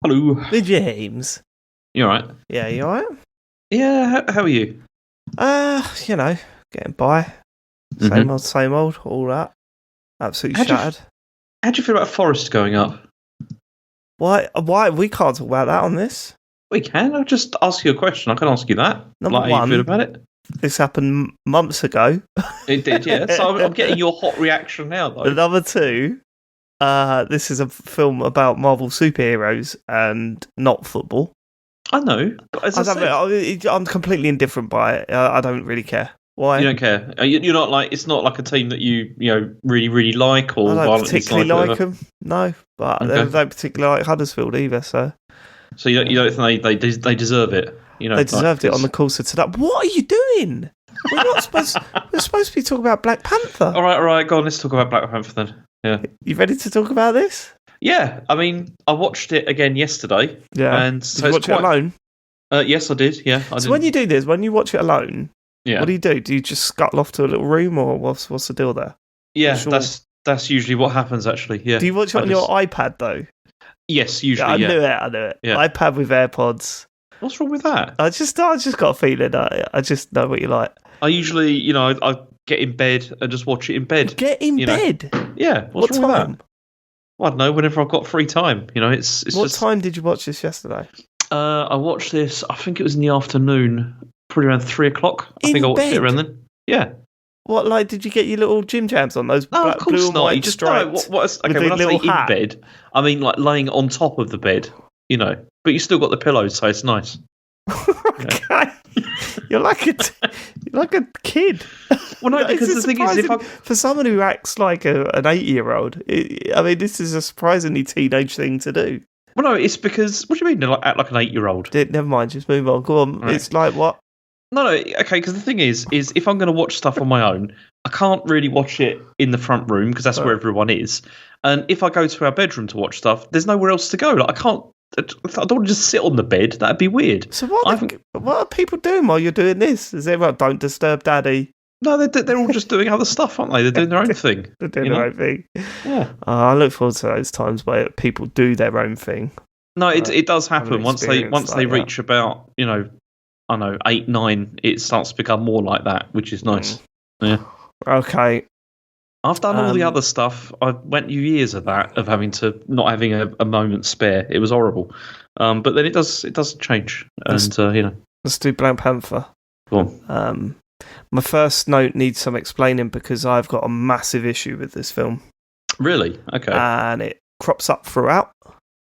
Hello. Hey, James. You alright? Yeah, you alright? Yeah, how are you? Getting by. Same old, all that. Absolutely shattered. How do you feel about Forest going up? Why? We can't talk about that on this. We can. I'll just ask you a question. I can ask you that. Number how one, you feel about it? This happened months ago. It did, yeah. So I'm getting your hot reaction now, though. Number two, this is a film about Marvel superheroes and not football. I know, but as I said, I'm completely indifferent by it. I don't really care. Why? You don't care. You're not like, it's not like a team that you really, really like, or I don't particularly like them. No, but okay. I don't particularly like Huddersfield either. So you don't think they deserve it? They deserved it on the course of today. What are you doing? We're supposed to be talking about Black Panther. All right. Go on. Let's talk about Black Panther then. Yeah. You ready to talk about this? Yeah. I mean, I watched it again yesterday. Yeah. And did you watch it alone? Yes, I did. Yeah. When you do this, when you watch it alone, yeah, what do? Do you just scuttle off to a little room, or what's the deal there? Yeah, that's usually what happens. Actually, yeah. Do you watch it on your iPad though? Yes, usually. I knew it. Yeah. iPad with AirPods. What's wrong with that? I just got a feeling. I just know what you like. I usually, I get in bed and just watch it in bed. Get in bed? Yeah. What's wrong with that? Well, I don't know. Whenever I've got free time, it's. What time did you watch this yesterday? I watched this. I think it was in the afternoon, probably around 3:00. I think I watched it around then. Yeah. What, did you get your little gym jams on? Those no, black, of course blue and not. white You just stripes? when I say in bed, I mean like laying on top of the bed, but you still got the pillows, so it's nice. Okay. You're like a kid. Well, no, because the thing is, for someone who acts like an 8-year-old, this is a surprisingly teenage thing to do. Well, no, it's because, what do you mean, act like an 8-year-old? Never mind, just move on. Go on. Right. It's like what? No, okay, because the thing is if I'm going to watch stuff on my own, I can't really watch it in the front room because that's where everyone is. And if I go to our bedroom to watch stuff, there's nowhere else to go. Like, I don't want to just sit on the bed. That'd be weird. So what are people doing while you're doing this? Is everyone, don't disturb Daddy? No, they're all just doing other stuff, aren't they? They're doing their own thing. They're doing their own thing. Yeah. I look forward to those times where people do their own thing. No, it does happen. Once they reach about, I don't know, 8, 9, it starts to become more like that, which is nice. Yeah. Okay. I've done all the other stuff. I went through years of that, of not having a moment spare. It was horrible. But then it does change. And, Let's do Black Panther. Go on. My first note needs some explaining because I've got a massive issue with this film. Really? Okay. And it crops up throughout.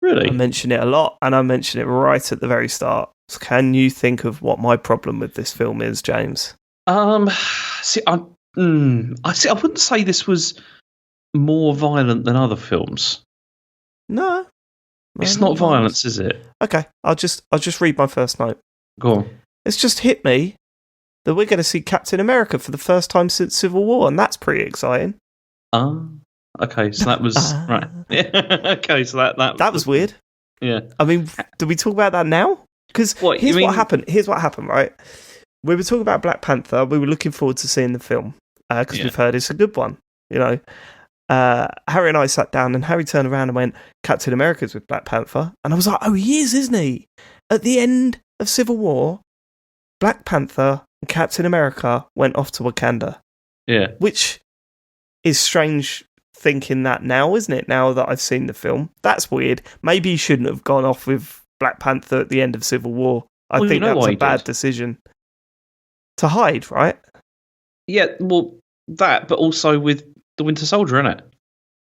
Really? I mention it a lot, and I mention it right at the very start. So can you think of what my problem with this film is, James? See, I wouldn't say this was more violent than other films. No. It's not violence, is it? Okay, I'll just read my first note. Go on. It's just hit me that we're going to see Captain America for the first time since Civil War, and that's pretty exciting. Okay, so that was right. Yeah. Okay, so that was weird. Yeah. I mean, do we talk about that now? Because here's what happened. Here's what happened, right? We were talking about Black Panther. We were looking forward to seeing the film because we've heard it's a good one. Harry and I sat down, and Harry turned around and went, "Captain America's with Black Panther," and I was like, "Oh, he is, isn't he?" At the end of Civil War, Black Panther and Captain America went off to Wakanda. Yeah, which is strange. Thinking that now, isn't it? Now that I've seen the film, that's weird. Maybe he shouldn't have gone off with Black Panther at the end of Civil War. I think that was a bad decision to hide, right? Yeah, well, that, but also with the Winter Soldier, innit?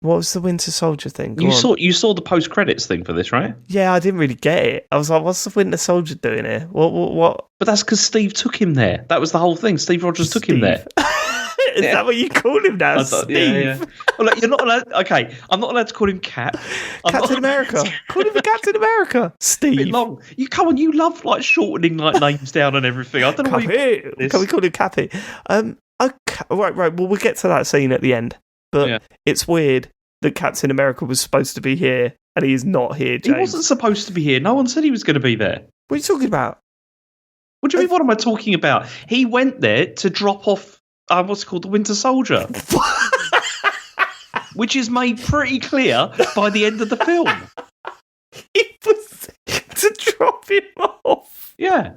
What was the Winter Soldier thing? You saw the post credits thing for this, right? Yeah, I didn't really get it. I was like, "What's the Winter Soldier doing here? What?" But that's because Steve took him there. That was the whole thing. Steve Rogers took him there. Is that what you call him now, Steve? Yeah. Well, look, you're not allowed. Okay, I'm not allowed to call him Cap. Captain America. Call him Captain America. Steve. A bit long. You come on. You love shortening names down and everything. I don't know. Can we call him Cappy? Okay, right. Well, we'll get to that scene at the end. But it's weird that Captain America was supposed to be here and he is not here. James. He wasn't supposed to be here. No one said he was going to be there. What are you talking about? What do you mean? What am I talking about? He went there to drop off. What's it called? The Winter Soldier. Which is made pretty clear by the end of the film. It was to drop him off. Yeah.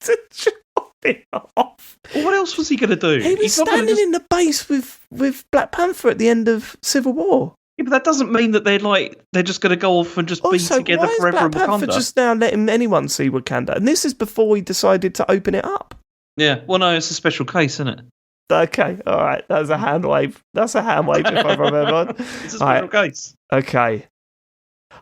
To drop him off. Well, what else was he going to do? He was standing in the base with Black Panther at the end of Civil War. Yeah, but that doesn't mean that they're just going to go off and just be together forever in Wakanda. Panther just now letting anyone see Wakanda? And this is before he decided to open it up. Yeah, well, no, it's a special case, isn't it? Okay, all right. That's a hand wave. If I remember. It's a special case. Okay.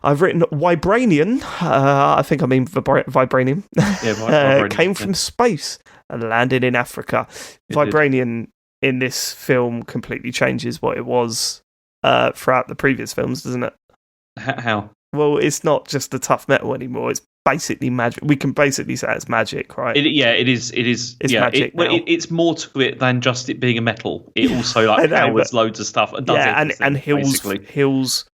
I've written Vibranium. I think I mean Vibranium. Yeah, Vibranium. Came from space and landed in Africa. Vibranium in this film completely changes what it was throughout the previous films, doesn't it? How? Well, it's not just the tough metal anymore. It's basically magic. We can basically say it's magic, right? It is. It's magic. It's more to it than just it being a metal. It also powers loads of stuff and does and heals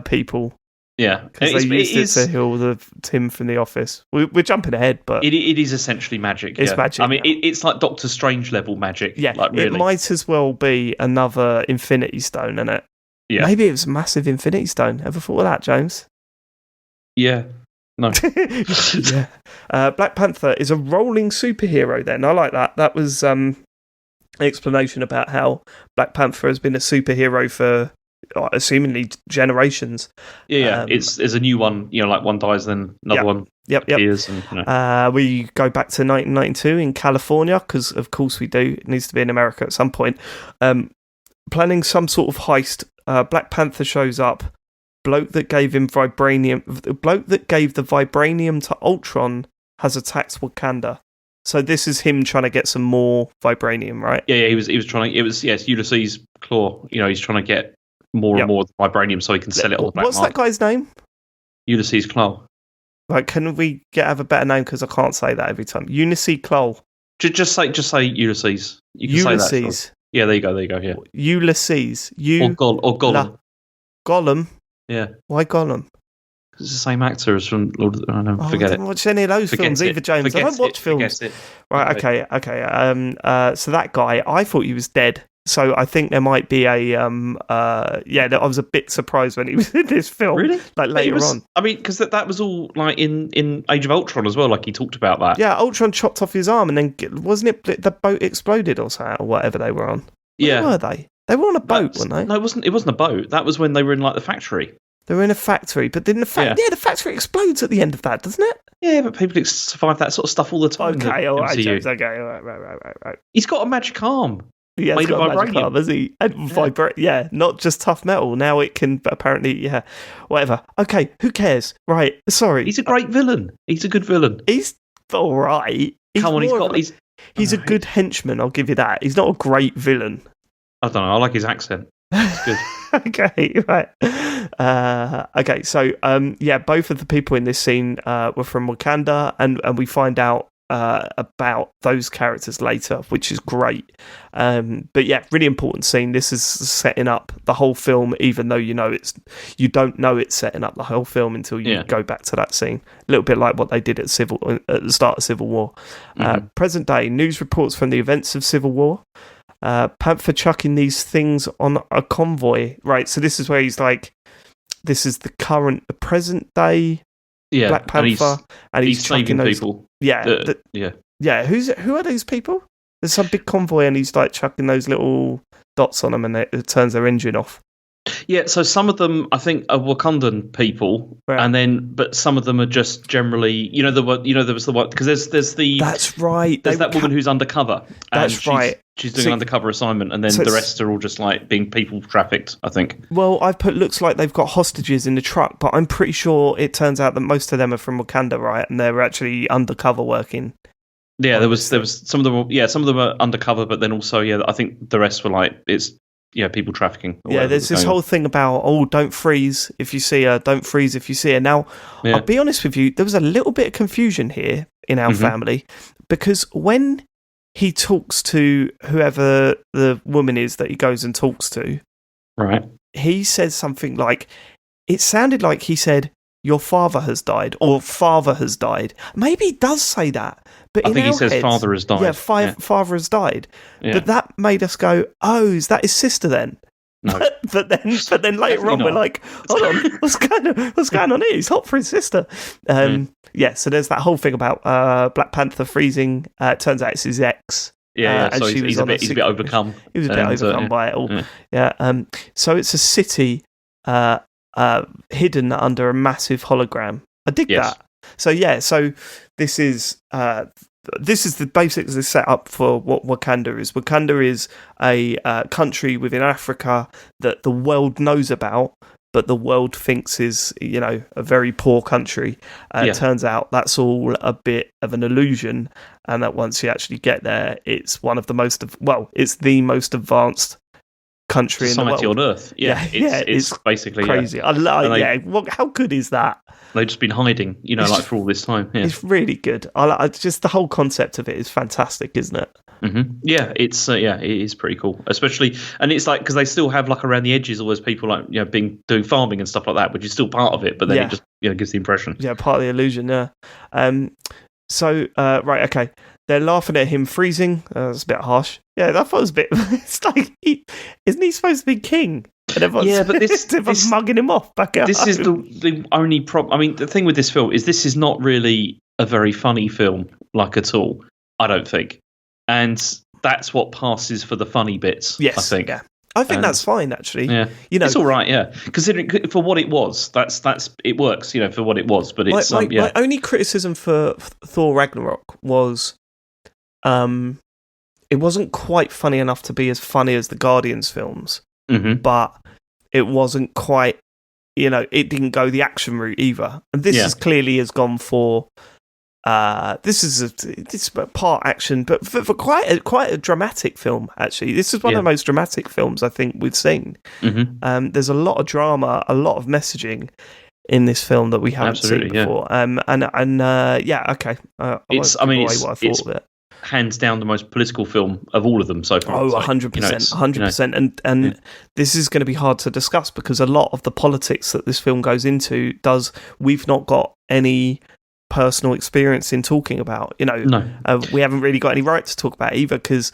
people. Yeah, because they used it to heal Tim from The Office. We're jumping ahead, but it is essentially magic. It's magic. I mean, it's like Doctor Strange level magic. Yeah, really. It might as well be another Infinity Stone, isn't it? Yeah, maybe it was a massive Infinity Stone. Ever thought of that, James? Yeah. No. Yeah. Black Panther is a rolling superhero then. I like that. That was an explanation about how Black Panther has been a superhero for assumingly generations. Yeah. There's a new one, like one dies, then another one appears. And, we go back to 1992 in California, because of course we do. It needs to be in America at some point. Planning some sort of heist. Black Panther shows up. Bloke that gave him vibranium. The bloke that gave the vibranium to Ultron has attacked Wakanda. So this is him trying to get some more vibranium, right? Yeah. He was trying. It was Ulysses Claw. He's trying to get more and more vibranium so he can sell it on the black market. What's that guy's name? Ulysses Claw. Right? Can we have a better name, because I can't say that every time. Ulysses Claw. Just say Ulysses. You can Ulysses. say that. So. Yeah, there you go. Yeah. Ulysses. Or Gollum. Gollum. Yeah. Why Gollum? It's the same actor as from Lord of the Rings. I don't watch any of those films either, James. I don't watch films. Right, okay. So that guy, I thought he was dead. So I think there might be I was a bit surprised when he was in this film. Really? Like later on. I mean, because that was all like in Age of Ultron as well. Like he talked about that. Yeah, Ultron chopped off his arm, and then wasn't it the boat exploded or something, or whatever they were on? Where were they? They were on a boat, weren't they? No, it wasn't. It wasn't a boat. That was when they were in like the factory. They were in a factory, but didn't the factory explodes at the end of that, doesn't it? Yeah, but people survive that sort of stuff all the time. Okay, all right, James. Okay, all right. He's got a magic arm. Yeah, he's got a magic arm, has he? And not just tough metal. Now it can apparently, whatever. Okay, who cares? Right, sorry. He's a great villain. He's a good villain. He's all right. Come on, he's a good henchman. I'll give you that. He's not a great villain. I don't know. I like his accent. It's good. Okay, right. Okay, so both of the people in this scene were from Wakanda, and we find out about those characters later, which is great. But yeah, really important scene. This is setting up the whole film, even though you don't know it's setting up the whole film until you go back to that scene. A little bit like what they did at the start of Civil War. Present day news reports from the events of Civil War. Panther chucking these things on a convoy, right? So this is where he's like, this is the present day Black Panther, and he's saving those people. Yeah. Who are those people? There's some big convoy, and he's like chucking those little dots on them, and it turns their engine off. Yeah, so some of them I think are Wakandan people, right. But some of them are just generally, there was the one, because there's the that's right. There's that woman who's undercover. That's right. She's doing an undercover assignment, and then the rest are all just like being people trafficked, I think. Well, I've put looks like they've got hostages in the truck, but I'm pretty sure it turns out that most of them are from Wakanda, right? And they're actually undercover working. Yeah, there was some of them. Some of them are undercover, but then also I think the rest were like it's. People trafficking. Yeah, there's this whole thing about, don't freeze if you see her, don't freeze if you see her. Now, I'll be honest with you, there was a little bit of confusion here in our family, because when he talks to whoever the woman is that he goes and talks to, right, he says something like, it sounded like he said, your father has died, or father has died. Maybe he does say that. But I think he says father has died. Yeah, father has died. Yeah. But that made us go, oh, is that his sister then? No. but then later on, we're like, hold on, what's going on here? He's hot for his sister. Yeah, so there's that whole thing about Black Panther freezing. It turns out it's his ex. Yeah, so he's a bit overcome. He was a bit overcome by it all. Yeah. So it's a city hidden under a massive hologram. I dig that. So this is the basics of the setup for what Wakanda is. Wakanda is a country within Africa that the world knows about, but the world thinks is, a very poor country. It turns out that's all a bit of an illusion, and that once you actually get there, it's one of the most it's the most advanced country society in the world. on Earth. It's basically crazy. How good is that? They've just been hiding, for all this time. Yeah. It's really good. Just the whole concept of it is fantastic, isn't it? Mm-hmm. Yeah, it is pretty cool, especially, and it's like because they still have like around the edges all those people like doing farming and stuff like that, which is still part of it, but then it just gives the impression. Yeah, part of the illusion. Yeah. So right, okay, they're laughing at him freezing. That's a bit harsh. Yeah, that was a bit. It's like, isn't he supposed to be king? And everyone's mugging him off back at This is the only problem. I mean, the thing with this film is this is not really a very funny film, like at all. I don't think, and that's what passes for the funny bits. Yes, I think. Yeah. I think that's fine, actually. Yeah, it's all right. Yeah, considering for what it was, that's it works. For what it was, but it's my only criticism for Thor Ragnarok was, it wasn't quite funny enough to be as funny as the Guardians films, but it wasn't quite. It didn't go the action route either, and this is clearly has gone for. This is part action, but for quite a dramatic film. Actually, this is one of the most dramatic films I think we've seen. There's a lot of drama, a lot of messaging in this film that we haven't seen before. Okay. It's hands down the most political film of all of them so far. 100%, 100%. And this is going to be hard to discuss because a lot of the politics that this film goes into we've not got any personal experience in talking about. We haven't really got any right to talk about it either because,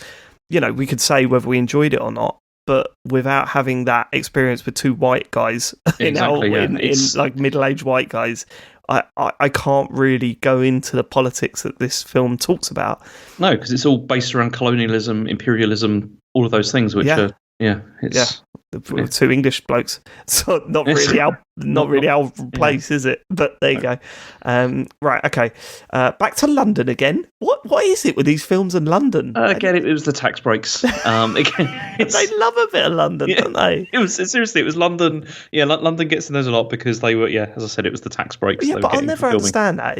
we could say whether we enjoyed it or not, but without having that experience with two white guys, in like middle-aged white guys, I can't really go into the politics that this film talks about. No, because it's all based around colonialism, imperialism, all of those things, which are two English blokes, so not really our place, is it? But there you go. Right, okay. Back to London again. What is it with these films in London? Again, it was the tax breaks. They love a bit of London, don't they? It was London. Yeah, London gets in those a lot because they were. Yeah, as I said, it was the tax breaks. Yeah, but I'll never understand that.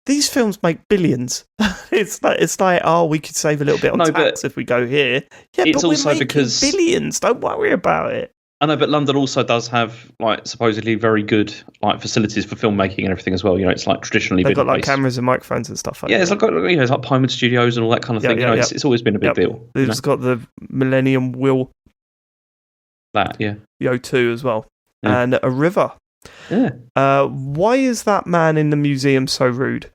These films make billions. It's like we could save a little bit on tax if we go here. Yeah, it's but also we're making because billions. Don't worry about it. I know, but London also does have supposedly very good facilities for filmmaking and everything as well. It's traditionally they've got cameras and microphones and stuff. It's like Pinewood Studios and all that kind of thing. It's always been a big deal. It's got the Millennium Wheel. That the O2 as well, and a river. Yeah. Why is that man in the museum so rude?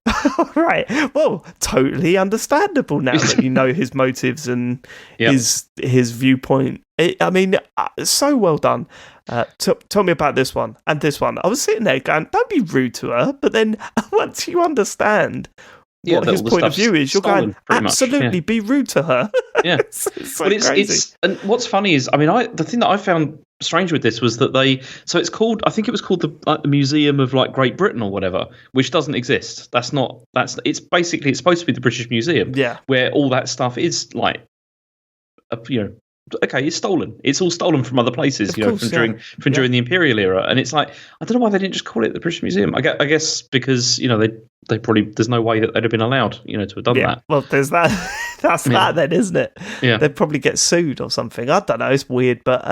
Right. Well, totally understandable now that you know his motives and his viewpoint. So well done. Tell me about this one and this one. I was sitting there going, don't be rude to her. But then once you understand what his point of view is, you're going, absolutely be rude to her. Yeah. It's crazy. And what's funny is, the thing that I found strange with this was that it's called, I think it was called the Museum of Great Britain or whatever, which doesn't exist. It's supposed to be the British Museum, where all that stuff is it's stolen. It's all stolen from other places, from during the Imperial era. And it's I don't know why they didn't just call it the British Museum. I guess because they probably there's no way that they'd have been allowed to have done that. Well, there's that. That's that then, isn't it? Yeah, they'd probably get sued or something. I don't know. It's weird, but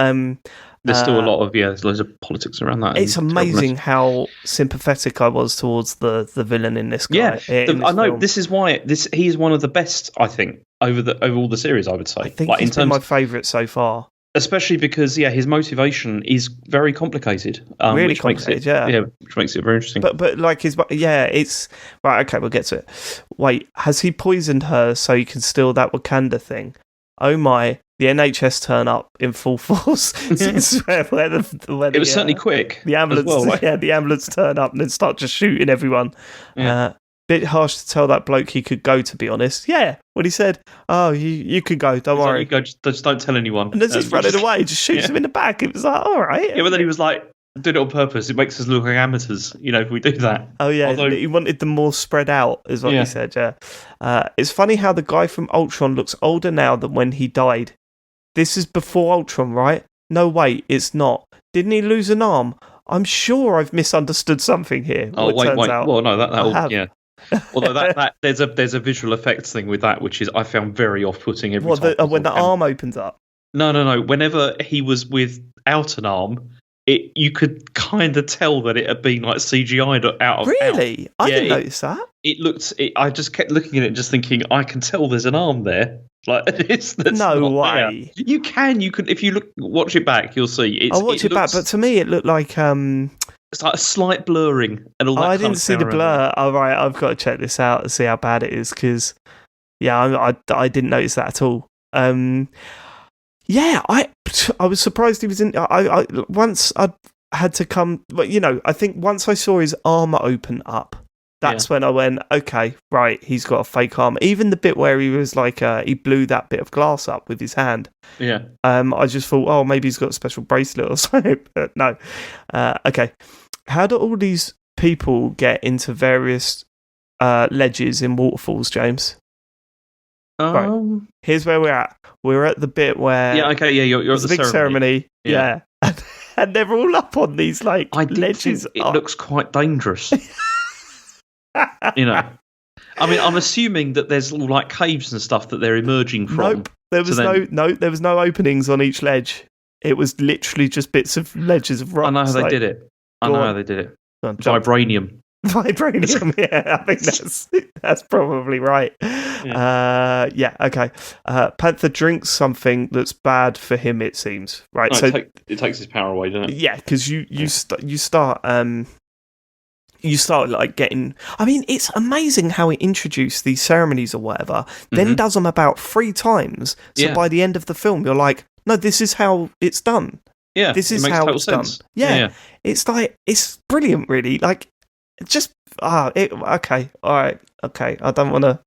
there's still a lot of there's loads of politics around that. It's amazing how sympathetic I was towards the villain in this guy. Yeah, I know. Film. This is why he is one of the best. I think over all the series, I would say. I think he's been my favourite so far. Especially because his motivation is very complicated. Really which complicated, makes it, which makes it very interesting. But like it's right. Okay, we'll get to it. Wait, has he poisoned her so he can steal that Wakanda thing? Oh my! The NHS turn up in full force. It was certainly quick. The ambulance, the ambulance turn up and then start just shooting everyone. Yeah. Bit harsh to tell that bloke he could go, to be honest. Yeah, what he said. Oh, you could go. Don't worry. Like, just don't tell anyone. And as he's running away, just shoots him in the back. It was like, all right. Yeah, but then he was like, did it on purpose. It makes us look like amateurs, if we do that. Oh, yeah. Although, he wanted them more spread out, is what he said, yeah. It's funny how the guy from Ultron looks older now than when he died. This is before Ultron, right? No, wait, it's not. Didn't he lose an arm? I'm sure I've misunderstood something here. Oh, wait. Well, no, that yeah. Although that there's a visual effects thing with that, which is I found very off-putting every time. When the arm opens up? No. Whenever he was without an arm, you could kind of tell that it had been like CGI'd out of. Really? I didn't notice that. It looked. I just kept looking at it, and just thinking, I can tell there's an arm there. Like that's no way. There. You can if you watch it back, you'll see. I'll watch it back, but to me, it looked like It's like a slight blurring and all that. I didn't see the blur. All right, I've got to check this out and see how bad it is because, I didn't notice that at all. I was surprised he was in. I once I had to come, but I think once I saw his armor open up, that's when I went, okay, right, he's got a fake arm. Even the bit where he was like, he blew that bit of glass up with his hand. Yeah. I just thought, oh, maybe he's got a special bracelet or something. But no. Okay. How do all these people get into various ledges in waterfalls, James? Right. Here's where we're at. We're at the bit where... Yeah, okay, yeah, you're at the big ceremony. Yeah. And they're all up on these, ledges. It looks quite dangerous. I mean, I'm assuming that there's all caves and stuff that they're emerging from. Nope. There was no openings on each ledge. It was literally just bits of ledges of rocks. I know how they did it. Vibranium. Vibranium, yeah, I think that's probably right. Yeah. Okay. Panther drinks something that's bad for him, it seems. Right, so it takes his power away, doesn't it? Yeah, because you start getting. I mean, it's amazing how he introduced these ceremonies or whatever, then does them about 3 times. So by the end of the film, you're like, no, this is how it's done. Yeah, this is how it's done. Yeah, it's it's brilliant, really. Okay, all right, okay. I don't want to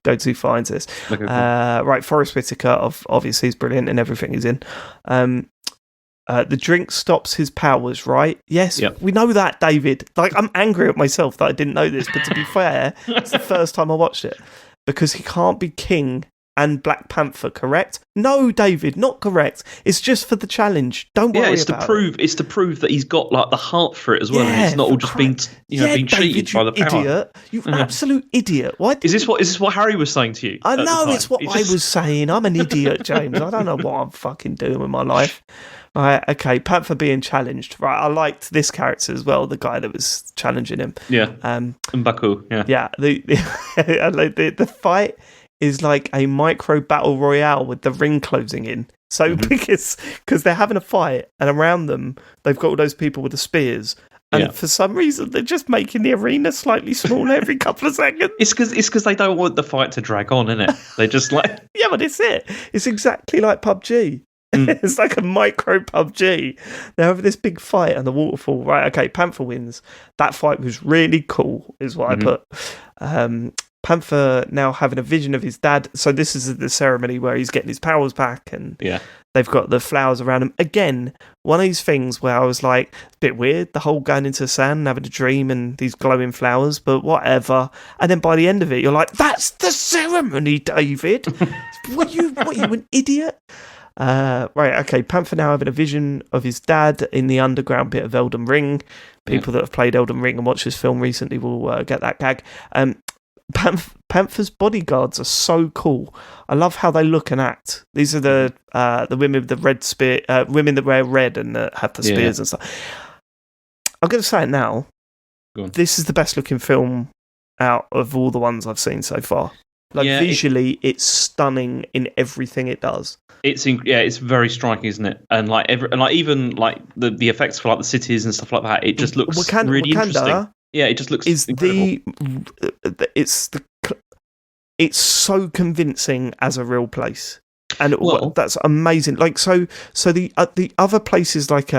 go too far into this. Okay, cool. Right, Forrest Whitaker, obviously, he's brilliant in everything he's in. The drink stops his powers, right? Yes, we know that, David. I'm angry at myself that I didn't know this, but to be fair, it's the first time I watched it. Because he can't be king and Black Panther, correct? No, David, not correct. It's just for the challenge. Don't worry about it. It's to prove that he's got the heart for it as well. And it's not all just being being cheated David, by the power. Idiot. You absolute idiot. Is this what Harry was saying to you? I know it's what I was saying. I'm an idiot, James. I don't know what I'm fucking doing with my life. Right, okay, Panther being challenged. Right, I liked this character as well, the guy that was challenging him. Yeah. M'Baku, yeah. Yeah, the fight is like a micro battle royale with the ring closing in. So because they're having a fight and around them they've got all those people with the spears. And for some reason they're just making the arena slightly smaller every couple of seconds. It's because they don't want the fight to drag on, isn't it? They just yeah, but it's it. It's exactly like PUBG. It's like a micro PUBG. They're having this big fight on the waterfall. Right, okay, Panther wins. That fight was really cool, is what I put. Panther now having a vision of his dad. So this is the ceremony where he's getting his powers back and they've got the flowers around him. Again, one of these things where I was like, a bit weird, the whole going into the sand and having a dream and these glowing flowers, but whatever. And then by the end of it, you're like, that's the ceremony, David. What you an idiot? Right, okay, Panther now having a vision of his dad in the underground bit of Elden Ring. People that have played Elden Ring and watched this film recently will get that gag. Panther's bodyguards are so cool. I love how they look and act. These are the women with the red spear, women that wear red and have the spears and stuff. I'm going to say it now. This is the best looking film out of all the ones I've seen so far. Like visually, it's stunning in everything it does. It's very striking, isn't it? And even the effects for like the cities and stuff like that, it just looks really interesting. Yeah, it just looks incredible. It's so convincing as a real place. And that's amazing. Like so the other places, like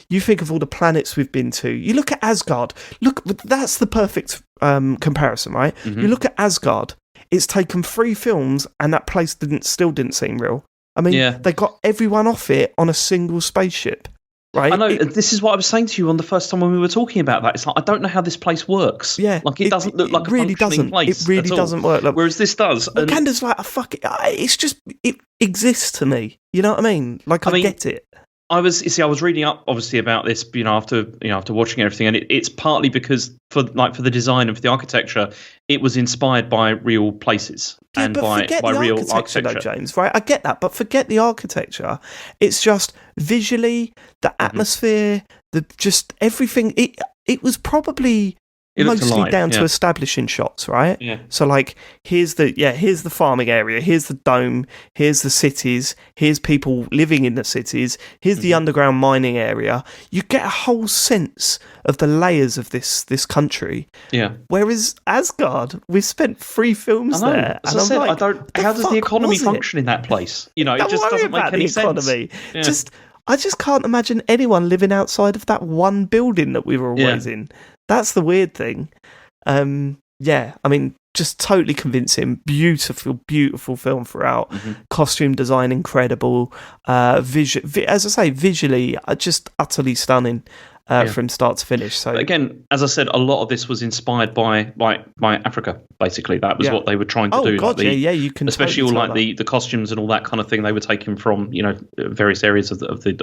you think of all the planets we've been to. You look at Asgard. Look, that's the perfect comparison, right? Mm-hmm. You look at Asgard. It's taken 3 films, and that place still didn't seem real. I mean, they got everyone off it on a single spaceship, right? I know. This is what I was saying to you on the first time when we were talking about that. It's like, I don't know how this place works. Yeah, like it doesn't look like a really functioning place. It really doesn't work. Like, whereas this does. Wakanda's like a fuck. It's just it exists to me. You know what I mean? Like I get it. I was reading up obviously about this, after watching everything, and it's partly because for the design and for the architecture, it was inspired by real places and by real architecture. Though, James, right? I get that, but forget the architecture. It's just visually the atmosphere, just everything. It was probably mostly down to establishing shots, right? Yeah. So like here's the farming area, here's the dome, here's the cities, here's people living in the cities, here's the underground mining area. You get a whole sense of the layers of this country. Yeah. Whereas Asgard, we spent 3 films there. As I said, like, how does the economy function in that place? It just doesn't make any sense. Yeah. I just can't imagine anyone living outside of that one building that we were always in. That's the weird thing. I mean, just totally convincing. Beautiful, beautiful film throughout. Mm-hmm. Costume design incredible. As I say, visually, just utterly stunning from start to finish. So but again, as I said, a lot of this was inspired by Africa. Basically, that was what they were trying to do. God, you can, especially totally all like the costumes and all that kind of thing. They were taken from various areas of the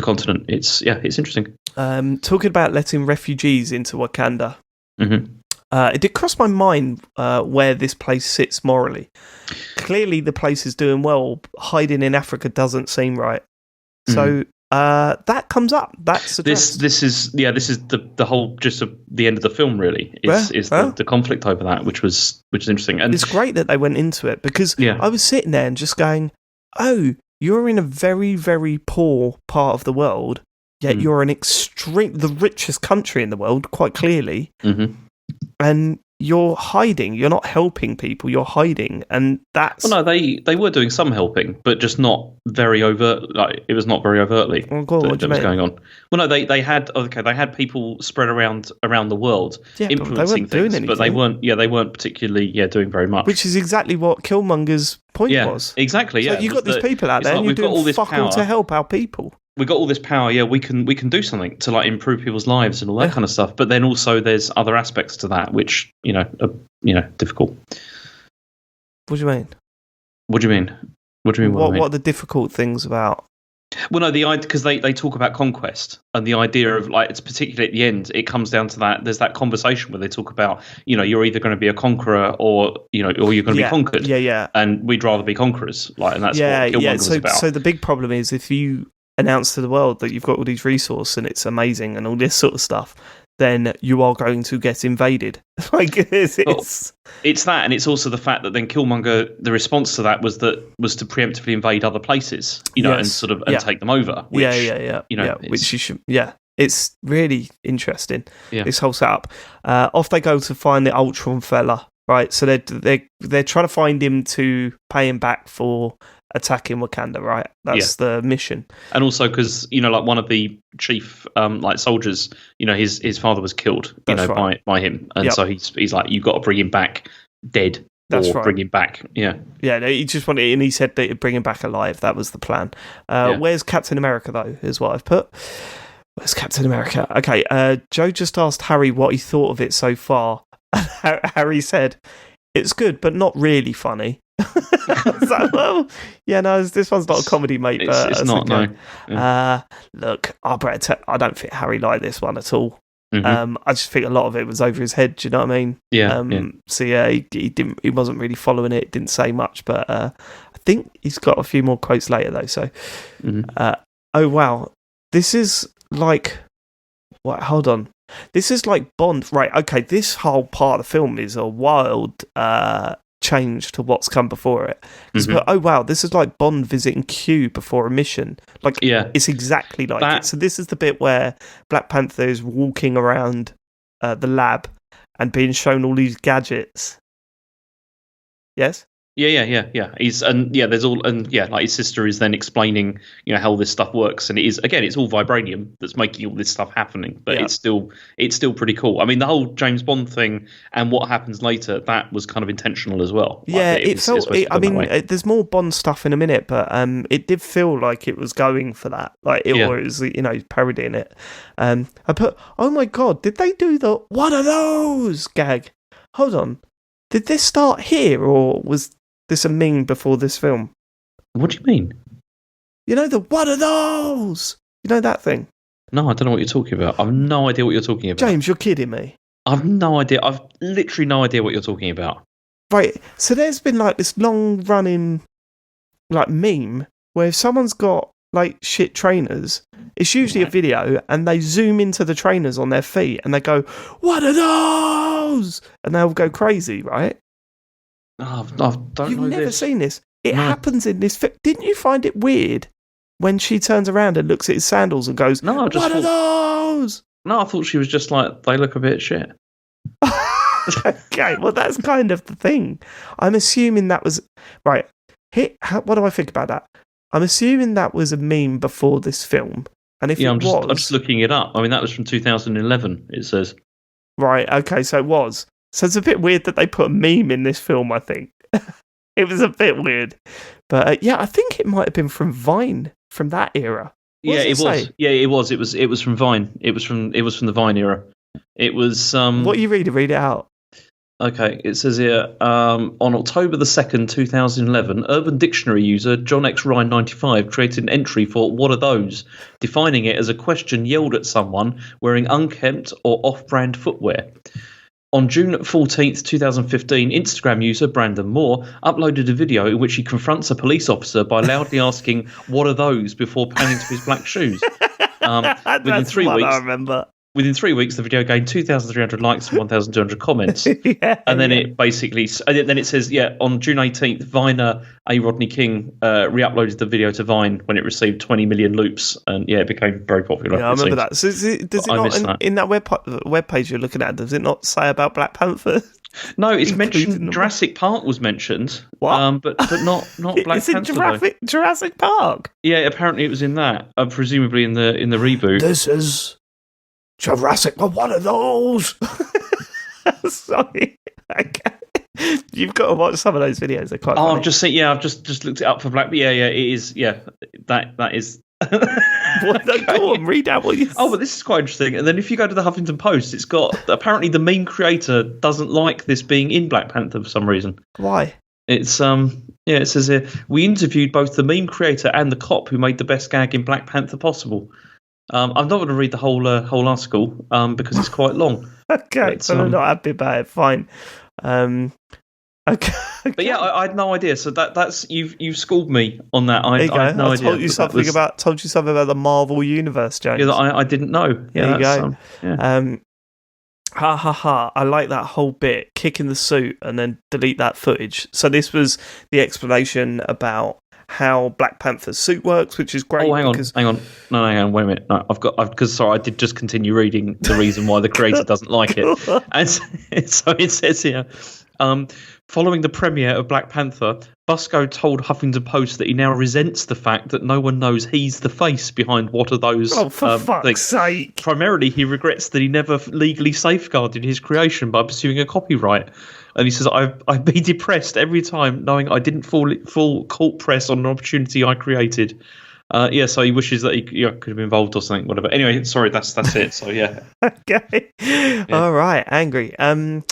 continent. It's interesting. Talking about letting refugees into Wakanda. Mm-hmm. It did cross my mind where this place sits morally. Clearly, the place is doing well. Hiding in Africa doesn't seem right. So that comes up. That's this is the whole gist of the end of the film. Really, the conflict over that, which is interesting. And it's great that they went into it because I was sitting there and just going, "Oh, you're in a very, very poor part of the world, yet you're the richest country in the world, quite clearly." Mm-hmm. And you're hiding. You're not helping people. You're hiding, and that's. Well, no, they were doing some helping, but just not very overt. Like it was not very overtly what was going on. Well, no, they had people spread around the world influencing things, but they weren't particularly doing very much. Which is exactly what Killmonger's point was. Exactly. Yeah, so you've got these people out there, and you're doing fuck all to help our people. We got all this power, we can do something to like improve people's lives and all that kind of stuff. But then also there's other aspects to that which are difficult. What do you mean? What do you mean? What are the difficult things about? Well, no, the idea because they talk about conquest and the idea of like it's particularly at the end. It comes down to that. There's that conversation where they talk about you're either going to be a conqueror or you're going to be conquered. Yeah. And we'd rather be conquerors, like, and that's what Killmonger was about. So the big problem is if you announce to the world that you've got all these resources and it's amazing and all this sort of stuff, then you are going to get invaded. Like it's that, and it's also the fact that then Killmonger, the response to that was to preemptively invade other places, and take them over. Which, which you should. Yeah, it's really interesting. Yeah. This whole setup. Off they go to find the Ultron fella. Right, so they're trying to find him to pay him back for attacking Wakanda, right? That's the mission. And also because like one of the chief soldiers, his father was killed, by him, and so he's like, you've got to bring him back dead. Bring him back. Yeah. No, he just wanted, and he said that he'd bring him back alive. That was the plan. Where's Captain America though? Is what I've put. Where's Captain America? Okay. Joe just asked Harry what he thought of it so far. Harry said, "It's good, but not really funny." So, this one's not a comedy, mate. But it's not. No. Yeah. Look, I don't think Harry liked this one at all. Mm-hmm. I just think a lot of it was over his head. Do you know what I mean? Yeah. So he wasn't really following it. Didn't say much, but I think he's got a few more quotes later though. So, oh wow, this is like. What? Hold on. This is like Bond, right? Okay, this whole part of the film is a wild change to what's come before it. But, oh wow, this is like Bond visiting Q before a mission. Like, it's exactly like it. So this is the bit where Black Panther is walking around the lab and being shown all these gadgets. Yes. Yeah. There's all, and like his sister is then explaining, how this stuff works, and it is, again, it's all vibranium that's making all this stuff happening. But it's still pretty cool. I mean, the whole James Bond thing and what happens later, that was kind of intentional as well. Yeah, there's more Bond stuff in a minute, but it did feel like it was going for that, or it was parodying it. I put, oh my god, did they do the "what are those" gag? Hold on, did this start here, or was this a meme before this film? What do you mean? The "what are those"? That thing? No, I don't know what you're talking about. I've no idea what you're talking about. James, you're kidding me. I've no idea. I've literally no idea what you're talking about. Right, so there's been like this long running meme where if someone's got shit trainers, it's usually a video and they zoom into the trainers on their feet and they go, "What are those?" and they'll go crazy, right? Oh, I don't You've know never this. seen this. It happens in this film. Didn't you find it weird when she turns around and looks at his sandals and goes, "No, what are those?" No, I thought she was just like, they look a bit shit. Okay, well, that's kind of the thing. I'm assuming that was... Right, what do I think about that? I'm assuming that was a meme before this film. And if I'm just looking it up. I mean, that was from 2011, it says. Right, okay, so it was. So it's a bit weird that they put a meme in this film, I think. It was a bit weird. But I think it might have been from Vine, from that era. It was. Yeah, it was. It was from Vine. It was from the Vine era. It was... What are you reading? Read it out. Okay, it says here, on October the 2nd, 2011, Urban Dictionary user John X Ryan 95 created an entry for "what are those?", defining it as a question yelled at someone wearing unkempt or off-brand footwear. On June 14th, 2015, Instagram user Brandon Moore uploaded a video in which he confronts a police officer by loudly asking, "What are those?" before panning to his black shoes. Within 3 weeks, I remember. Within 3 weeks, the video gained 2,300 likes and 1,200 comments. And then it basically... And then it says, on June 18th, Viner A. Rodney King re-uploaded the video to Vine when it received 20 million loops. And, it became very popular. Yeah, I remember that. So does it not, in that web page you're looking at, does it not say about Black Panther? No, it's mentioned... Jurassic Park was mentioned. What? But not Black Panther. It's in Jurassic Park? Yeah, apparently it was in that. Presumably in the reboot. This is... Jurassic, but what are those? Sorry. Okay. You've got to watch some of those videos. They're quite funny. I've just looked it up for Black. It is. Yeah, that is. Go on, read out what you. Oh, but this is quite interesting. And then if you go to the Huffington Post, it's got apparently the meme creator doesn't like this being in Black Panther for some reason. Why? It's it says here, we interviewed both the meme creator and the cop who made the best gag in Black Panther possible. I'm not going to read the whole article because it's quite long. Okay, so I'm not happy about it. Fine. Okay. But I had no idea. So that's you've schooled me on that. I had no idea. Told you something about the Marvel universe, James. Yeah, I didn't know. Yeah, there you go. Ha ha ha! I like that whole bit. Kick in the suit and then delete that footage. So this was the explanation about how Black Panther's suit works, which is great. Oh, hang on. No, hang on. Wait a minute. No, because I did just continue reading the reason why the creator doesn't like it. And so it says here, following the premiere of Black Panther, Busco told Huffington Post that he now resents the fact that no one knows he's the face behind what are those. Oh, for fuck's sake. Primarily, he regrets that he never legally safeguarded his creation by pursuing a copyright. And he says, I'd be depressed every time knowing I didn't full court press on an opportunity I created. So he wishes that he could have been involved or something, whatever. Anyway, sorry, that's it. So, yeah. Okay. Yeah. All right, angry. So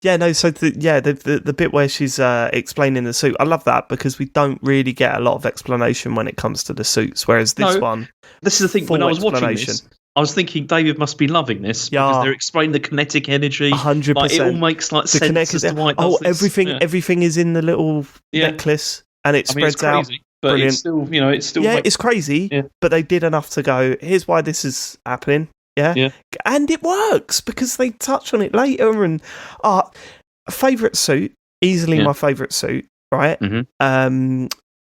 the bit where she's explaining the suit, I love that because we don't really get a lot of explanation when it comes to the suits, whereas this is the thing, when I was watching this, I was thinking David must be loving this because they're explaining the kinetic energy. 100%. Like, it all makes sense as to why it does this. Everything is in the little necklace and it spreads out. But brilliant. it's still, it's still. It's crazy. Yeah. But they did enough to go, here's why this is happening. Yeah, and it works because they touch on it later. And favourite suit, easily my favourite suit. Right. Mm-hmm.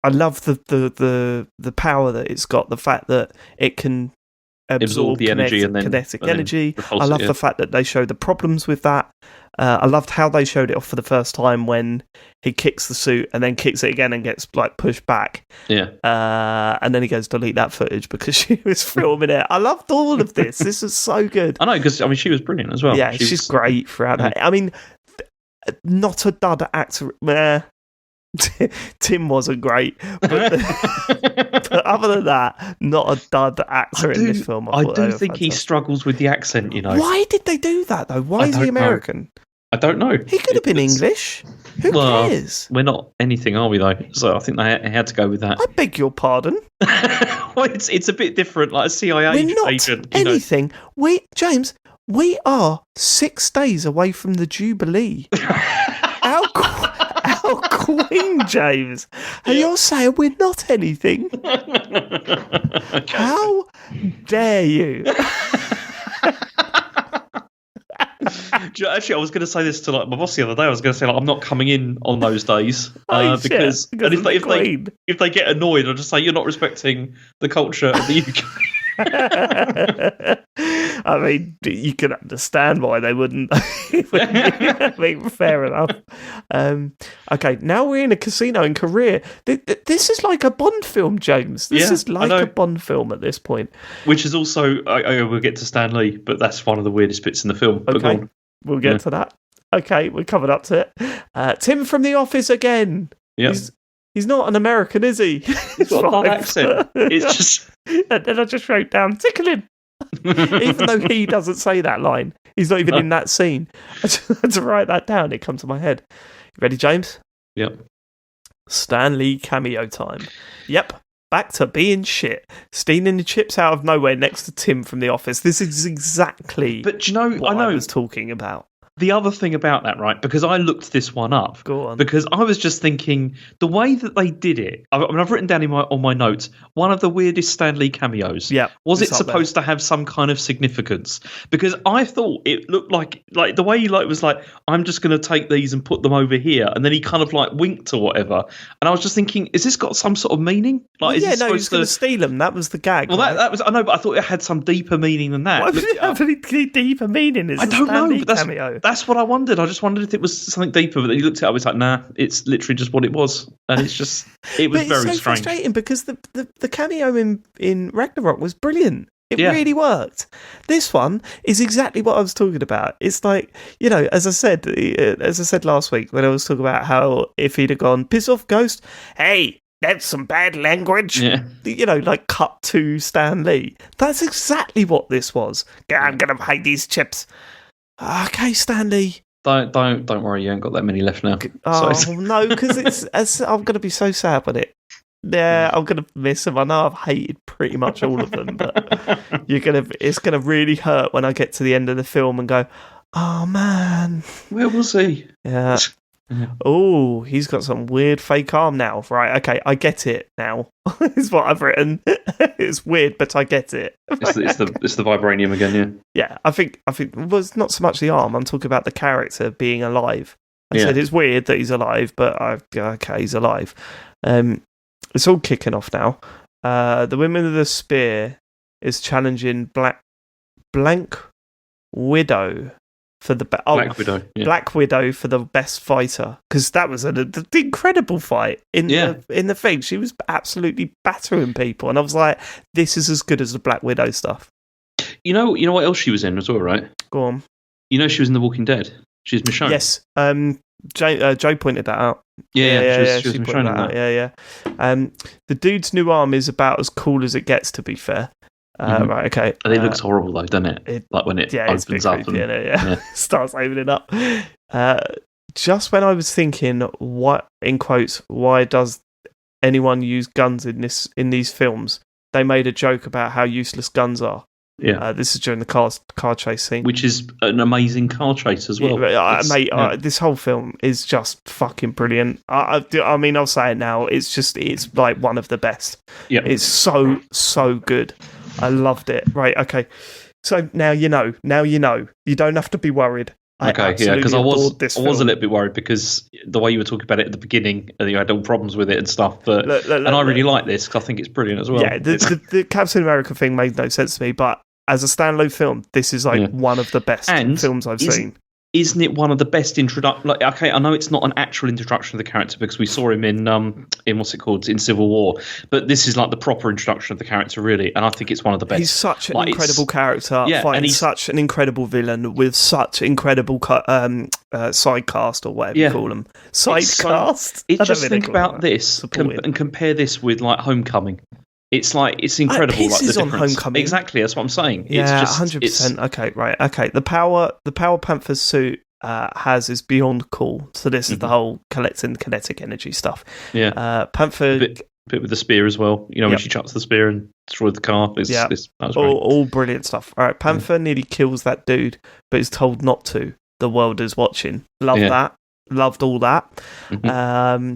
I love the power that it's got. The fact that it can absorb the energy and then kinetic energy. I love the fact that they show the problems with that. I loved how they showed it off for the first time when he kicks the suit and then kicks it again and gets like pushed back. Yeah. And then he goes, delete that footage because she was filming it. I loved all of this. This was so good. I know, because she was brilliant as well. Yeah, she's great throughout that. I mean, not a dud actor. Tim wasn't great, but other than that, not a dud actor in this film. I do think he struggles with the accent, Why did they do that, though? Why is he American? I don't know. He could have been English. Who cares? We're not anything, are we, though? So I think they had to go with that. I beg your pardon? Well, it's a bit different, like a CIA agent. We're not anything. James, we are 6 days away from the Jubilee. Our Queen, James. And you're saying we're not anything? How dare you? Actually, I was going to say this to my boss the other day. I was going to say I'm not coming in on those days because if they get annoyed, I'll just say you're not respecting the culture of the UK. I mean, you can understand why they wouldn't. I mean, fair enough. Okay, now we're in a casino in Korea. This is like a Bond film, James. This is like a Bond film at this point. Which is also, we'll get to Stan Lee, but that's one of the weirdest bits in the film. Okay, we'll get to that. Okay, we're covered up to it. Tim from The Office again. Yeah. He's not an American, is he? He's got an accent. It's just... And then I just wrote down, tickle him. Even though he doesn't say that line. He's not even in that scene. I just had to write that down. It comes to my head. You ready, James? Yep. Stan Lee cameo time. Yep. Back to being shit. Stealing the chips out of nowhere next to Tim from The Office. This is exactly what I was talking about. The other thing about that, right, because I looked this one up. Go on. Because I was just thinking, the way that they did it, I've written down on my notes, one of the weirdest Stan Lee cameos. Yeah. Was it supposed to have some kind of significance? Because I thought it looked like the way he was like, I'm just going to take these and put them over here. And then he kind of like winked or whatever. And I was just thinking, is this got some sort of meaning? Like, he was going to steal them. That was the gag. Well, that was, I know, but I thought it had some deeper meaning than that. What does it have any deeper meaning? I don't know, but that's what I wondered. I just wondered if it was something deeper, but then he looked at it, I was like, nah, it's literally just what it was. And it was very strange. Frustrating because the cameo in Ragnarok was brilliant. It really worked. This one is exactly what I was talking about. It's like, as I said last week when I was talking about how if he'd have gone, piss off, Ghost, hey, that's some bad language. Yeah. Like cut to Stan Lee. That's exactly what this was. I'm going to hide these chips. Okay, Stan Lee. Don't worry, you ain't got that many left now. Oh, no, because I'm going to be so sad with it. Yeah, I'm going to miss them. I know I've hated pretty much all of them, but it's going to really hurt when I get to the end of the film and go, oh, man. Where was he? Yeah. Oh, he's got some weird fake arm now. Right, okay, I get it now. Is what I've written. It's weird, but I get it. It's the Vibranium again, yeah. Yeah, I think well, it's not so much the arm. I'm talking about the character being alive. I said it's weird that he's alive, but okay, he's alive. It's all kicking off now. The Women of the Spear is challenging Blank Widow for the Black Widow for the best fighter, because that was an incredible fight in the thing. She was absolutely battering people, and I was like, this is as good as the Black Widow stuff. You know what else she was in as well, right? Go on. You know she was in The Walking Dead. She's Michonne. Yes. Joe pointed that out. Yeah, she was Michonne in that. Yeah. The dude's new arm is about as cool as it gets, to be fair. Right, okay. And it looks horrible though, doesn't it? Like when it opens up and starts opening up. Just when I was thinking, what in quotes, why does anyone use guns in these films? They made a joke about how useless guns are. Yeah, this is during the car chase scene, which is an amazing car chase as well. This whole film is just fucking brilliant. I mean, I'll say it now. It's like one of the best. Yeah, it's so good. I loved it. Right, okay. So now you know. Now you know. You don't have to be worried. Because I was a little bit worried because the way you were talking about it at the beginning, you had all problems with it and stuff. But I really like this because I think it's brilliant as well. Yeah, the Captain America thing made no sense to me, but as a standalone film, this is one of the best films I've seen. Isn't it one of the best introduction? Like, okay, I know it's not an actual introduction of the character because we saw him in what's it called, in Civil War, but this is like the proper introduction of the character, really, and I think it's one of the best. He's such an incredible character, fighting he's such an incredible villain with such incredible side cast or whatever you call them. Side cast. Just think about this and compare this with like Homecoming. It's incredible. It pisses like the on Homecoming. Exactly, that's what I'm saying. Yeah, 100%. Okay, right. Okay, the power Panther suit has is beyond cool. So this is the whole collecting kinetic energy stuff. Yeah, Panther bit with the spear as well. You know when she chucks the spear and destroys the car. That was great. All brilliant stuff. All right, Panther nearly kills that dude, but is told not to. The world is watching. Love that. Loved all that. Mm-hmm.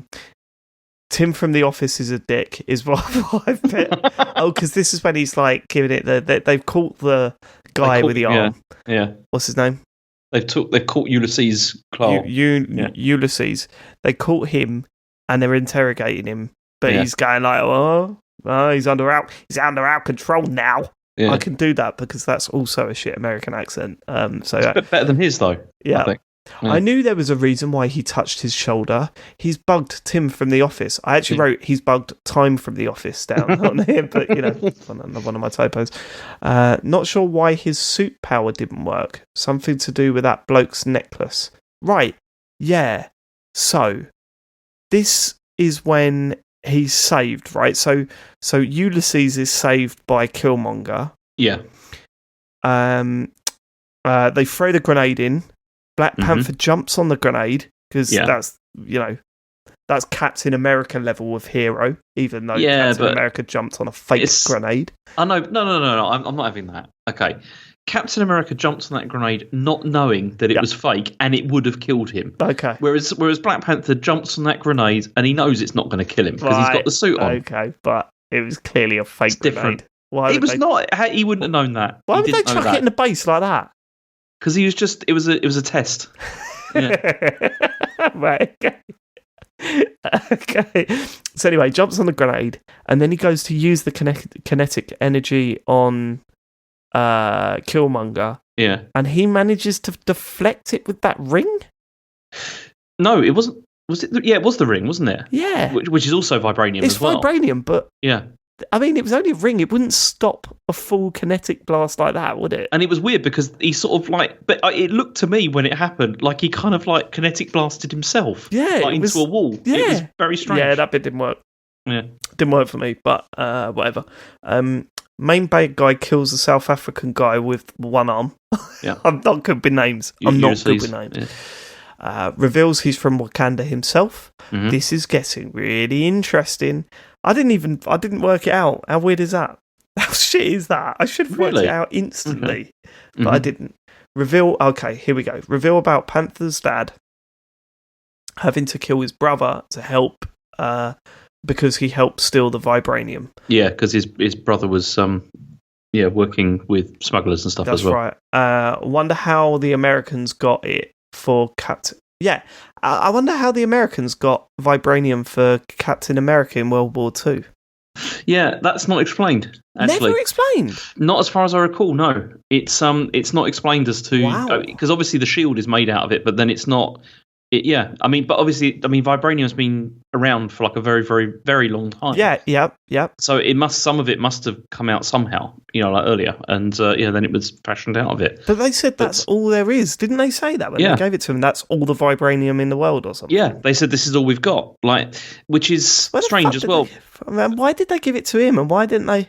Tim from The Office is a dick, is what I've put. Because this is when he's like giving it they've caught the guy with the arm. Yeah. What's his name? They've caught Ulysses Clark. Ulysses. They caught him and they're interrogating him, but he's going like, oh, he's under our control now. Yeah. I can do that because that's also a shit American accent. So it's a bit better than his though. Yeah. I think. I knew there was a reason why he touched his shoulder. He's bugged Tim from The Office. I actually wrote he's bugged Time from The Office down on here, but one of my typos. Not sure why his suit power didn't work. Something to do with that bloke's necklace. Right. Yeah. So this is when he's saved, right? So Ulysses is saved by Killmonger. Yeah. They throw the grenade in. Black Panther jumps on the grenade because that's Captain America level of hero, even though Captain America jumped on a fake grenade. Oh, no, I'm not having that. Okay. Captain America jumps on that grenade not knowing that it was fake and it would have killed him. Okay. Whereas Black Panther jumps on that grenade and he knows it's not going to kill him because he's got the suit on. Okay, but it was clearly a fake grenade. It was not. He wouldn't have known that. Why would they chuck it in the base like that? Because he was just, it was a test. Yeah. Right, okay. So anyway, jumps on the grenade, and then he goes to use the kinetic energy on Killmonger. Yeah. And he manages to deflect it with that ring? No, it wasn't. Was it? Yeah, it was the ring, wasn't it? Yeah. Which is also vibranium as well. It's vibranium, but... Yeah. I mean, it was only a ring. It wouldn't stop a full kinetic blast like that, would it? And it was weird because he sort of but it looked to me when it happened like he kind of like kinetic blasted himself. Yeah, into a wall. Yeah, it was very strange. Yeah, that bit didn't work. Yeah, didn't work for me. But whatever. Main bad guy kills a South African guy with one arm. Yeah, I'm not good with names. Not good with names. Yeah. Reveals he's from Wakanda himself. Mm-hmm. This is getting really interesting. I didn't work it out. How weird is that? How shit is that? I should have worked it out instantly, but I didn't. Okay, here we go. Reveal about Panther's dad having to kill his brother to help, because he helped steal the vibranium. Yeah, because his brother was working with smugglers and stuff as well. That's right. Wonder how the Americans got it for Captain. Yeah, I wonder how the Americans got vibranium for Captain America in World War II. Yeah, that's not explained. Actually. Never explained. Not as far as I recall. No, it's not explained as to because obviously the shield is made out of it, but then it's not. But obviously, vibranium's been around for like a very, very, very long time. Yeah. So some of it must have come out somehow, like earlier, and then it was fashioned out of it. But they said that's all there is, didn't they say that when they gave it to him? That's all the vibranium in the world, or something. Yeah, they said this is all we've got, which is strange as well. Why did they give it to him, and why didn't they?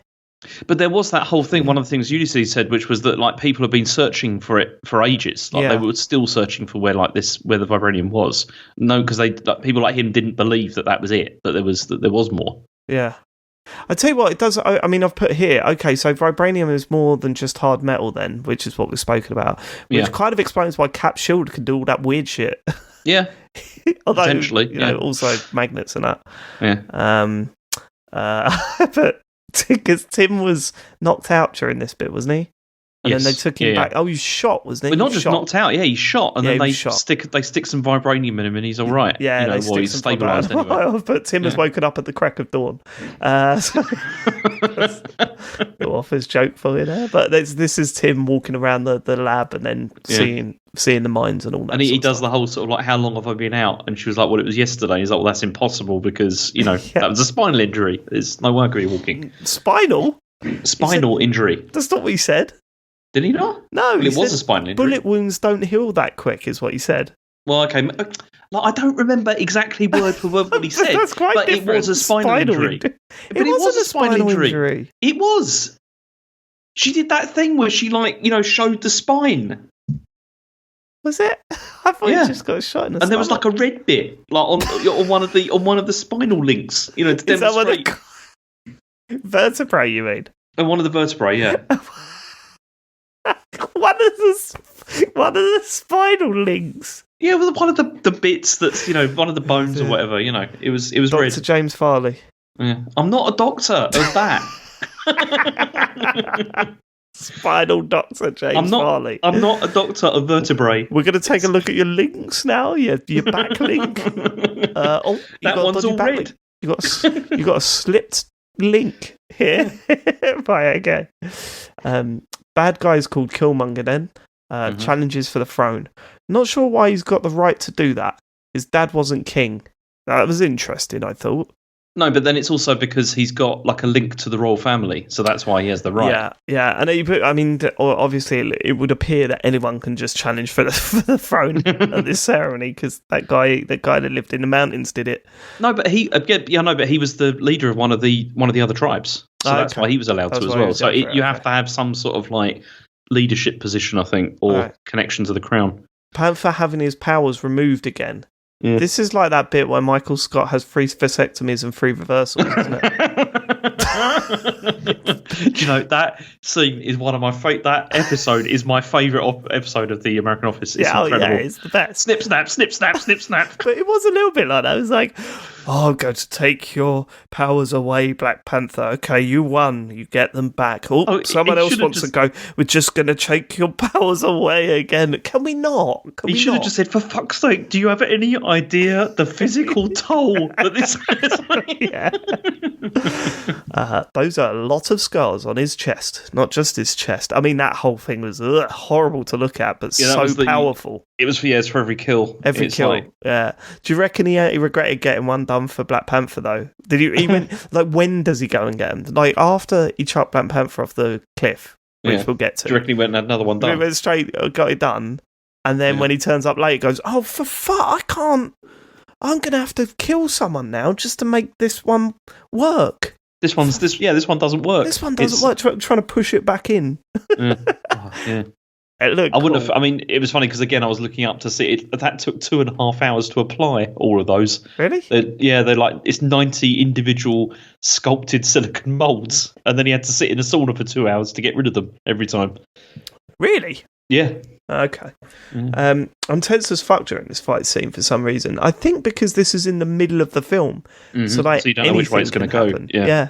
But there was that whole thing. One of the things Ulysses said, which was that people have been searching for it for ages. They were still searching for where the vibranium was. No, because people like him didn't believe that was it. That there was more. Yeah, I tell you what, it does. I mean, I've put here. Okay, so vibranium is more than just hard metal, then, which is what we've spoken about. Which kind of explains wwhy Cap's shield can do all that weird shit. Yeah, although potentially, also magnets and that. Yeah. But. Because Tim was knocked out during this bit, wasn't he? And then they took him back. Oh, he's shot, wasn't he? But not just knocked out. Yeah, he's shot, and then they shot. stick some vibranium in him, and he's all right. Yeah, they stick he's stabilised anyway. But Tim has woken up at the crack of dawn. So the office joke for you there. But this is Tim walking around the lab and then seeing the mines and all that. And he does the whole sort of like, how long have I been out? And she was like, well, it was yesterday. He's like, well, that's impossible because that was a spinal injury. There's no way you're walking. Spinal injury. That's not what he said. Did he not? No, it was a spinal injury. Bullet wounds don't heal that quick, is what he said. Well, okay. I don't remember exactly word for word what he said. That's quite but different. It was a spinal injury. But it wasn't a spinal injury. It was. She did that thing where she showed the spine. Was it? I thought he just got shot in the and there was like a red bit like on one of the spinal links, to demonstrate. Is that what vertebrae, you mean? And one of the vertebrae, yeah. One of the spinal links. Yeah, well, one of the bits that's one of the bones or whatever. It was Dr. red. James Farley. Yeah, I'm not a doctor of that. Spinal doctor James Farley. I'm not a doctor of vertebrae. We're going to take a look at your links now. Your back link. That one's all red. You got a slipped link here. Right, okay. Bad guy's called Killmonger then. Challenges for the throne. Not sure why he's got the right to do that. His dad wasn't king. That was interesting, I thought. No, but then it's also because he's got like a link to the royal family, so that's why he has the right. Yeah, and obviously it would appear that anyone can just challenge for the throne at this ceremony because that guy that lived in the mountains did it. No, but he was the leader of one of the other tribes, so that's why he was allowed to as well. So you have to have some sort of like leadership position, I think, or connection to the crown. Panther having his powers removed again. Yeah. This is like that bit where Michael Scott has 3 vasectomies and 3 reversals, isn't it? Do you know, that scene is one of my that episode is my favourite episode of the American Office. It's incredible. It's the best. Snip, snap, snip, snap, snip, snap. But it was a little bit like that. It was like, I'm going to take your powers away, Black Panther. Okay, you won. You get them back. Someone else wants to go. We're just going to take your powers away again. Can we not? He should have just said, for fuck's sake, do you have any idea the physical toll that this has? Those are a lot of scars on his chest, not just his chest. I mean, that whole thing was horrible to look at, but so powerful. It was for every kill. Every kill. Yeah. Do you reckon he regretted getting one done for Black Panther though? Did he went like when does he go and get him? Like after he chucked Black Panther off the cliff, which we'll get to. Do you reckon he went and had another one done? He went straight, got it done, and then when he turns up late, he goes, "Oh, for fuck! I can't. I'm gonna have to kill someone now just to make this one work." This one doesn't work. This one doesn't work. Trying to push it back in. Yeah. It looked I wouldn't have. I mean, it was funny because again, I was looking up to see it. That took 2.5 hours to apply all of those. Really? They're like it's 90 individual sculpted silicon molds, and then he had to sit in a sauna for 2 hours to get rid of them every time. Really? Yeah. Okay. I'm tense as fuck during this fight scene for some reason. I think because this is in the middle of the film, so you don't know which way it's going to go. Happen. Yeah.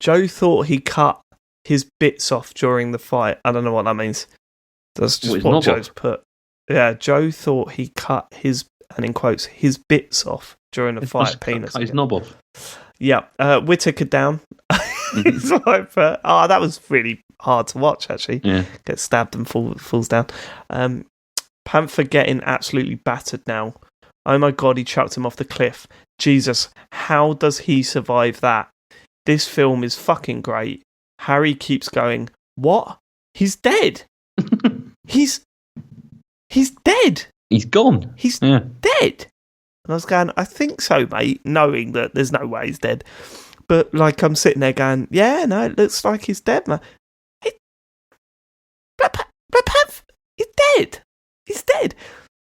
Joe thought he cut his bits off during the fight. I don't know what that means. That's just what Joe's put. Yeah, Joe thought he cut his, and in quotes, his bits off during the fight. Penis. Cut his knob off. Yeah. Whittaker down. That's what I put. Oh, that was really hard to watch, actually. Yeah. Gets stabbed and falls down. Panther getting absolutely battered now. Oh my God, he chucked him off the cliff. Jesus, how does he survive that? This film is fucking great. Harry keeps going, what? He's dead. He's dead. He's gone. He's dead. And I was going, I think so, mate, knowing that there's no way he's dead. But like I'm sitting there going, yeah, no, it looks like he's dead, man. Black Panther, he's dead. He's dead.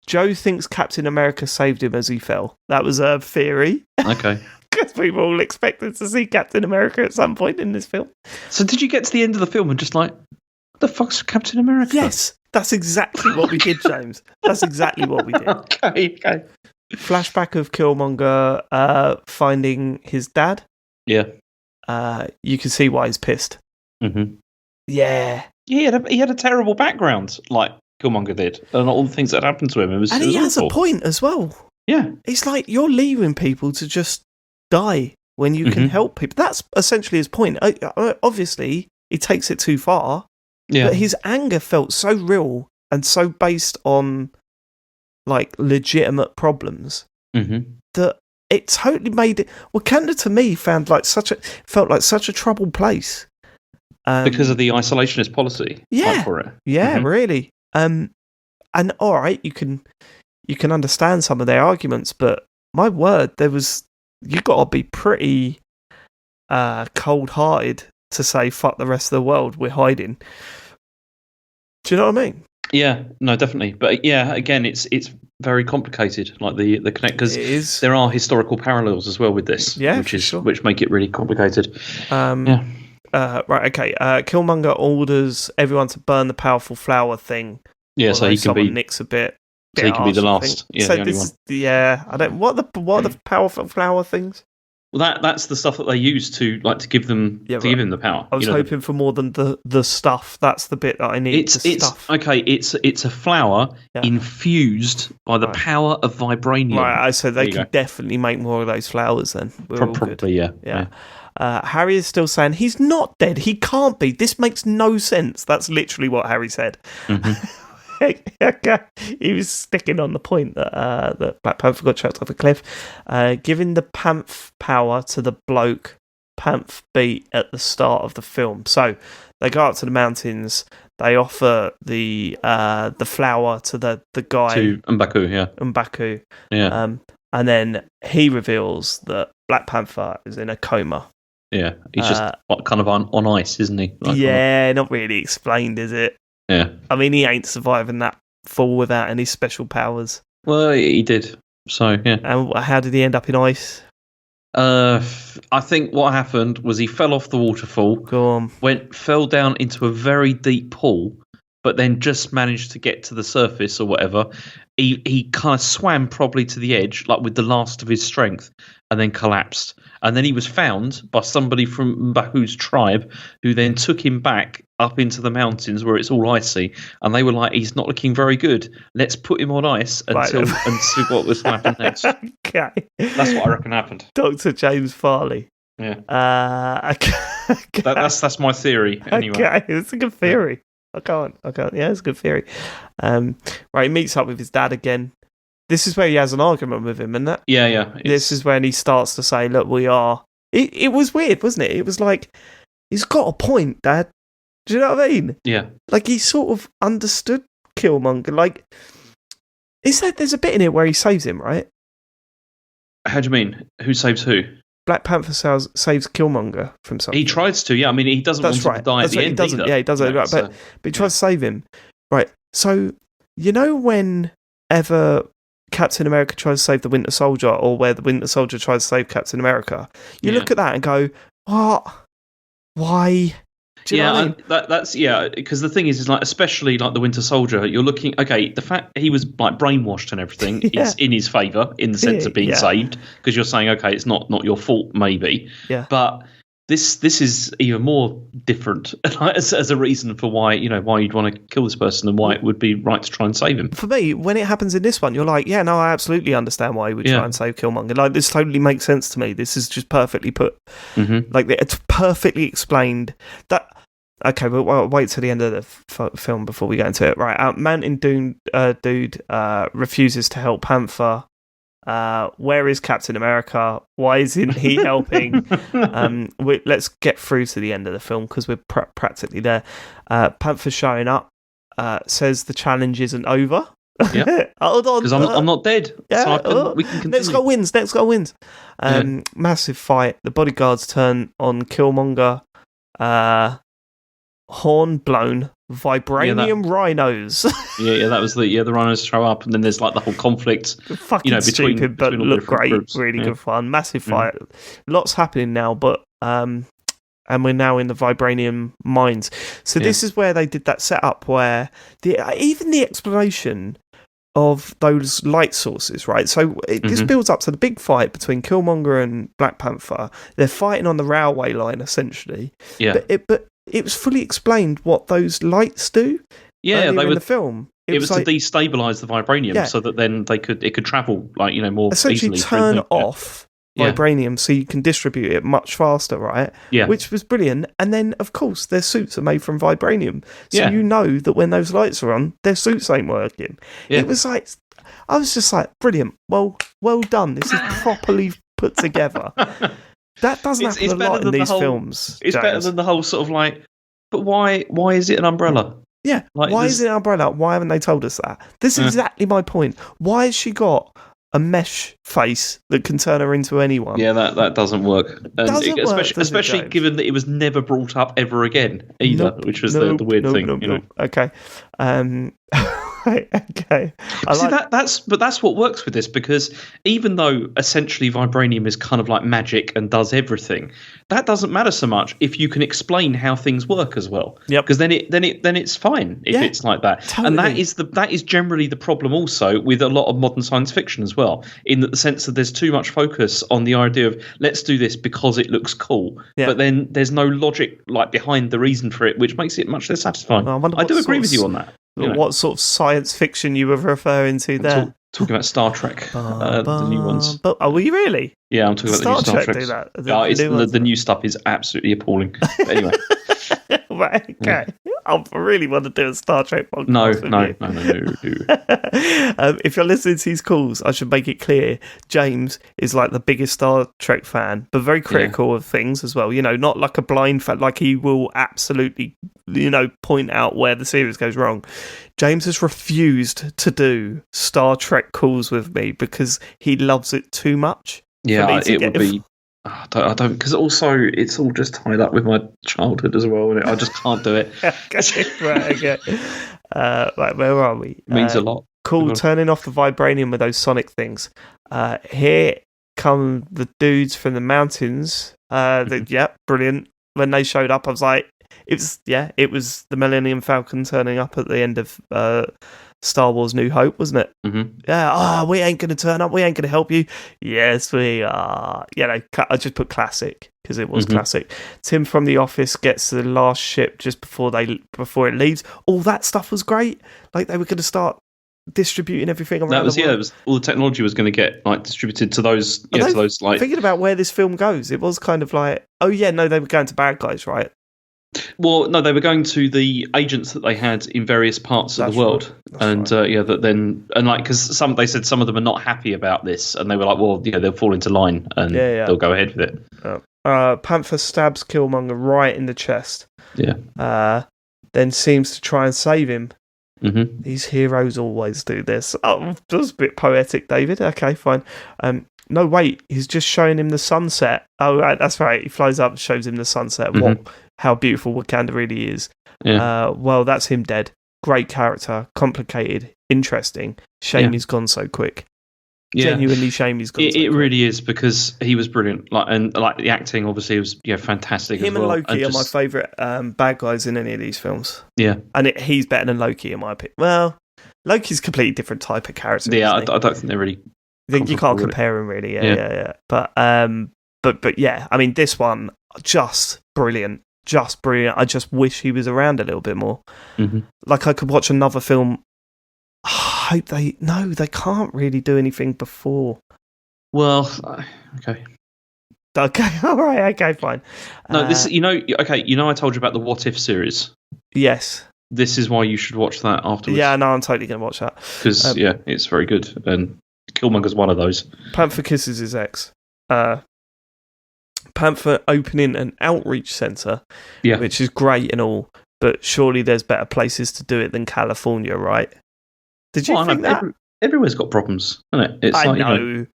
Joe thinks Captain America saved him as he fell. That was a theory. Okay. Because we were all expected to see Captain America at some point in this film. So did you get to the end of the film and just like, what the fuck's Captain America? Yes, that's exactly what we did, James. That's exactly what we did. Okay. Flashback of Killmonger finding his dad. Yeah. You can see why he's pissed. Mm-hmm. Yeah. He had a terrible background, like Killmonger did, and all the things that happened to him. It was has awful. A point as well. Yeah. It's like you're leaving people to just die when you can help people. That's essentially his point. Obviously, he takes it too far, but his anger felt so real and so based on like legitimate problems that it totally made it. Wakanda to me felt like such a troubled place because of the isolationist policy. Yeah, for it. Yeah, really. And all right, you can understand some of their arguments, but my word, you got to be pretty cold-hearted to say fuck the rest of the world, we're hiding. Do you know what I mean? Yeah, no, definitely. But yeah, again, it's very complicated, like the connect, because there are historical parallels as well with this, which make it really complicated. Right, okay. Killmonger orders everyone to burn the powerful flower thing. Yeah, so he can be nicks a bit. So he can be the last. Yeah, so the only one. Yeah, I don't. What are the powerful flower things? Well, that's the stuff that they use to give them give him the power. I was hoping for more than the stuff. That's the bit that I need. Stuff. Okay. It's a flower infused by the power of vibranium. Right. So they can definitely make more of those flowers then. Probably, yeah. Harry is still saying he's not dead. He can't be. This makes no sense. That's literally what Harry said. He was sticking on the point that Black Panther got chucked off a cliff, giving the Panther power to the bloke Panther beat at the start of the film. So they go up to the mountains. They offer the flower to the guy to M'Baku, yeah. And then he reveals that Black Panther is in a coma. Yeah, he's just kind of on ice, isn't he? Not really explained, is it? Yeah. I mean, he ain't surviving that fall without any special powers. Well, he did. So, yeah. And how did he end up in ice? I think what happened was he fell off the waterfall. Go on. Fell down into a very deep pool, but then just managed to get to the surface or whatever. He kind of swam probably to the edge, like with the last of his strength, and then collapsed. And then he was found by somebody from M'Baku's tribe, who then took him back up into the mountains where it's all icy. And they were like, he's not looking very good. Let's put him on ice and see what was happening next. Okay. That's what I reckon happened. Dr. James Farley. Yeah. Okay. That's my theory, anyway. Okay, it's a good theory. I can't. Yeah, it's a good theory. Right, he meets up with his dad again. This is where he has an argument with him, isn't that? Yeah. This is when he starts to say, look, we are... It was weird, wasn't it? It was like, he's got a point, Dad. Do you know what I mean? Yeah. Like, he sort of understood Killmonger. Like, there's a bit in it where he saves him, right? How do you mean? Who saves who? Black Panther saves Killmonger from something. He tries to, yeah. I mean, he doesn't want him to die at the end either. Yeah, he doesn't. Right, but he tries to save him. Right. So, you know whenever Captain America tries to save the Winter Soldier, or where the Winter Soldier tries to save Captain America, you look at that and go, what? Why? Do you know what I mean? That's because the thing is like, especially like the Winter Soldier, you're looking, okay, the fact he was like brainwashed and everything is in his favour in the sense of being saved, because you're saying, okay, it's not your fault, maybe. Yeah. But this is even more different as a reason for why you'd want to kill this person and why it would be right to try and save him. For me, when it happens in this one, you're like, yeah, no, I absolutely understand why he would try and save Killmonger. Like, this totally makes sense to me. This is just perfectly put. Mm-hmm. Like, it's perfectly explained. Okay, but we'll wait till the end of the film before we get into it. Right, Mountain Dude refuses to help Panther. Where is Captain America? Why isn't he helping? Let's get through to the end of the film because we're practically there. Panther showing up says the challenge isn't over. Yeah. Hold on, because I'm not dead. Yeah, so we can continue. Next guy wins. Massive fight. The bodyguards turn on Killmonger. Horn-blown vibranium rhinos. That was the rhinos show up, and then there's like the whole conflict. Fucking stupid, but look great. Groups. Really good fun. Massive fight. Lots happening now, but and we're now in the vibranium mines. So this is where they did that setup where even the exploration of those light sources, right? So this builds up to the big fight between Killmonger and Black Panther. They're fighting on the railway line, essentially. Yeah. But it was fully explained what those lights do. Yeah, they were in the film. It was like, to destabilize the vibranium, so that then it could travel more essentially easily. Turn off vibranium so you can distribute it much faster, right? Yeah. Which was brilliant. And then, of course, their suits are made from vibranium. So you know that when those lights are on, their suits ain't working. Yeah. It was like, I was just like, brilliant. Well done. This is properly put together. That doesn't happen a lot in these films. It's better than the whole sort of like, but why is it an umbrella? Yeah, why is it an umbrella? Why haven't they told us that? This is exactly my point. Why has she got a mesh face that can turn her into anyone? Yeah, that doesn't work. Especially given that it was never brought up ever again either, which was the weird thing. Okay. Okay. That's what works with this, because even though essentially vibranium is kind of like magic and does everything, that doesn't matter so much if you can explain how things work as well. Yep. Because then it's fine if it's like that. Totally. And that is generally the problem also with a lot of modern science fiction as well, in the sense that there's too much focus on the idea of let's do this because it looks cool, but then there's no logic like behind the reason for it, which makes it much less satisfying. I do agree with you on that. What sort of science fiction you were referring to there? Talking about Star Trek, the new ones. Are we really? Yeah, I'm talking about the new Star Trek. Do that? The new stuff is absolutely appalling. But anyway. Right, okay. I really want to do a Star Trek podcast. No. If you're listening to these calls, I should make it clear James is like the biggest Star Trek fan, but very critical of things as well. Not like a blind fan, like he will absolutely, point out where the series goes wrong. James has refused to do Star Trek calls with me because he loves it too much. Yeah, it would be. I don't, because also it's all just tied up with my childhood as well, and I just can't do it. Okay. Right, where are we? It means a lot. Cool, turning off the vibranium with those sonic things. Here come the dudes from the mountains. Brilliant. When they showed up, I was like, it was the Millennium Falcon turning up at the end of Star Wars New Hope, wasn't it? Mm-hmm. Yeah, we ain't going to turn up, we ain't going to help you. Yes, we are. I just put classic because it was classic. Tim from The Office gets to the last ship just before it leaves. All that stuff was great. Like they were going to start distributing everything around the world. It was all the technology was going to get like distributed to those. To those like thinking about where this film goes, it was kind of like, they were going to bad guys, right? Well, no, they were going to the agents that they had in various parts of the world, because they said some of them are not happy about this, and they were like, well, they'll fall into line and they'll go ahead with it. Panther stabs Killmonger right in the chest. Yeah. Then seems to try and save him. Mm-hmm. These heroes always do this. Oh, that was a bit poetic, David. Okay, fine. No, wait, he's just showing him the sunset. Oh, right, that's right. He flies up and shows him the sunset. How beautiful Wakanda really is. Yeah. Well, that's him dead. Great character, complicated, interesting. Shame he's gone so quick. Yeah. Genuinely shame he's gone so quick. It really is, because he was brilliant. And the acting obviously was fantastic. Him as well. And Loki are my favourite bad guys in any of these films. Yeah. And he's better than Loki in my opinion. Well, Loki's a completely different type of character. Yeah, I don't think they're really. You can't compare them really. Yeah. But yeah, I mean, this one just brilliant. I just wish he was around a little bit more. Mm-hmm. Like I could watch another film. I hope they can't really do anything before. Well, okay, all right, okay, fine. No, this I told you about the What If series. Yes. This is why you should watch that afterwards. Yeah, no, I'm totally going to watch that because it's very good, and Killmonger's one of those. Panther kisses his ex. Panther opening an outreach centre, which is great and all, but surely there's better places to do it than California, right? Did you think that? Everywhere's got problems, isn't it? I know,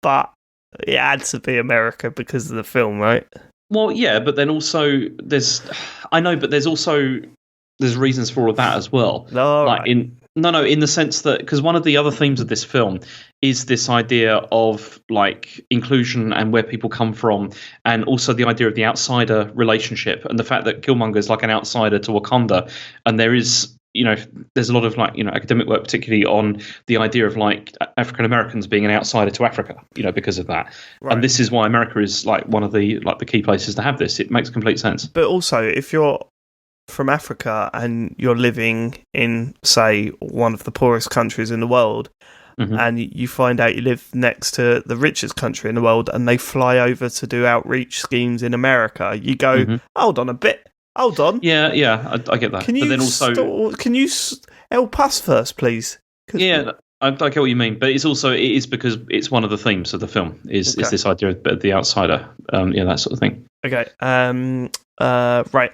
but it had to be America because of the film, right? Well, yeah, but then also there's reasons for all of that as well. In the sense that, because one of the other themes of this film is this idea of like inclusion and where people come from, and also the idea of the outsider relationship, and the fact that Killmonger is like an outsider to Wakanda, and there is there's a lot of academic work, particularly on the idea of African Americans being an outsider to Africa, because of that. Right. And this is why America is one of the key places to have this. It makes complete sense. But also, if you're from Africa and you're living in, say, one of the poorest countries in the world, and you find out you live next to the richest country in the world, and they fly over to do outreach schemes in America, you go, hold on a bit. Hold on. Yeah, I get that. Can you help us first, please? Yeah, I get what you mean, but it is because it's one of the themes of the film is this idea of the outsider, that sort of thing. Okay. Right.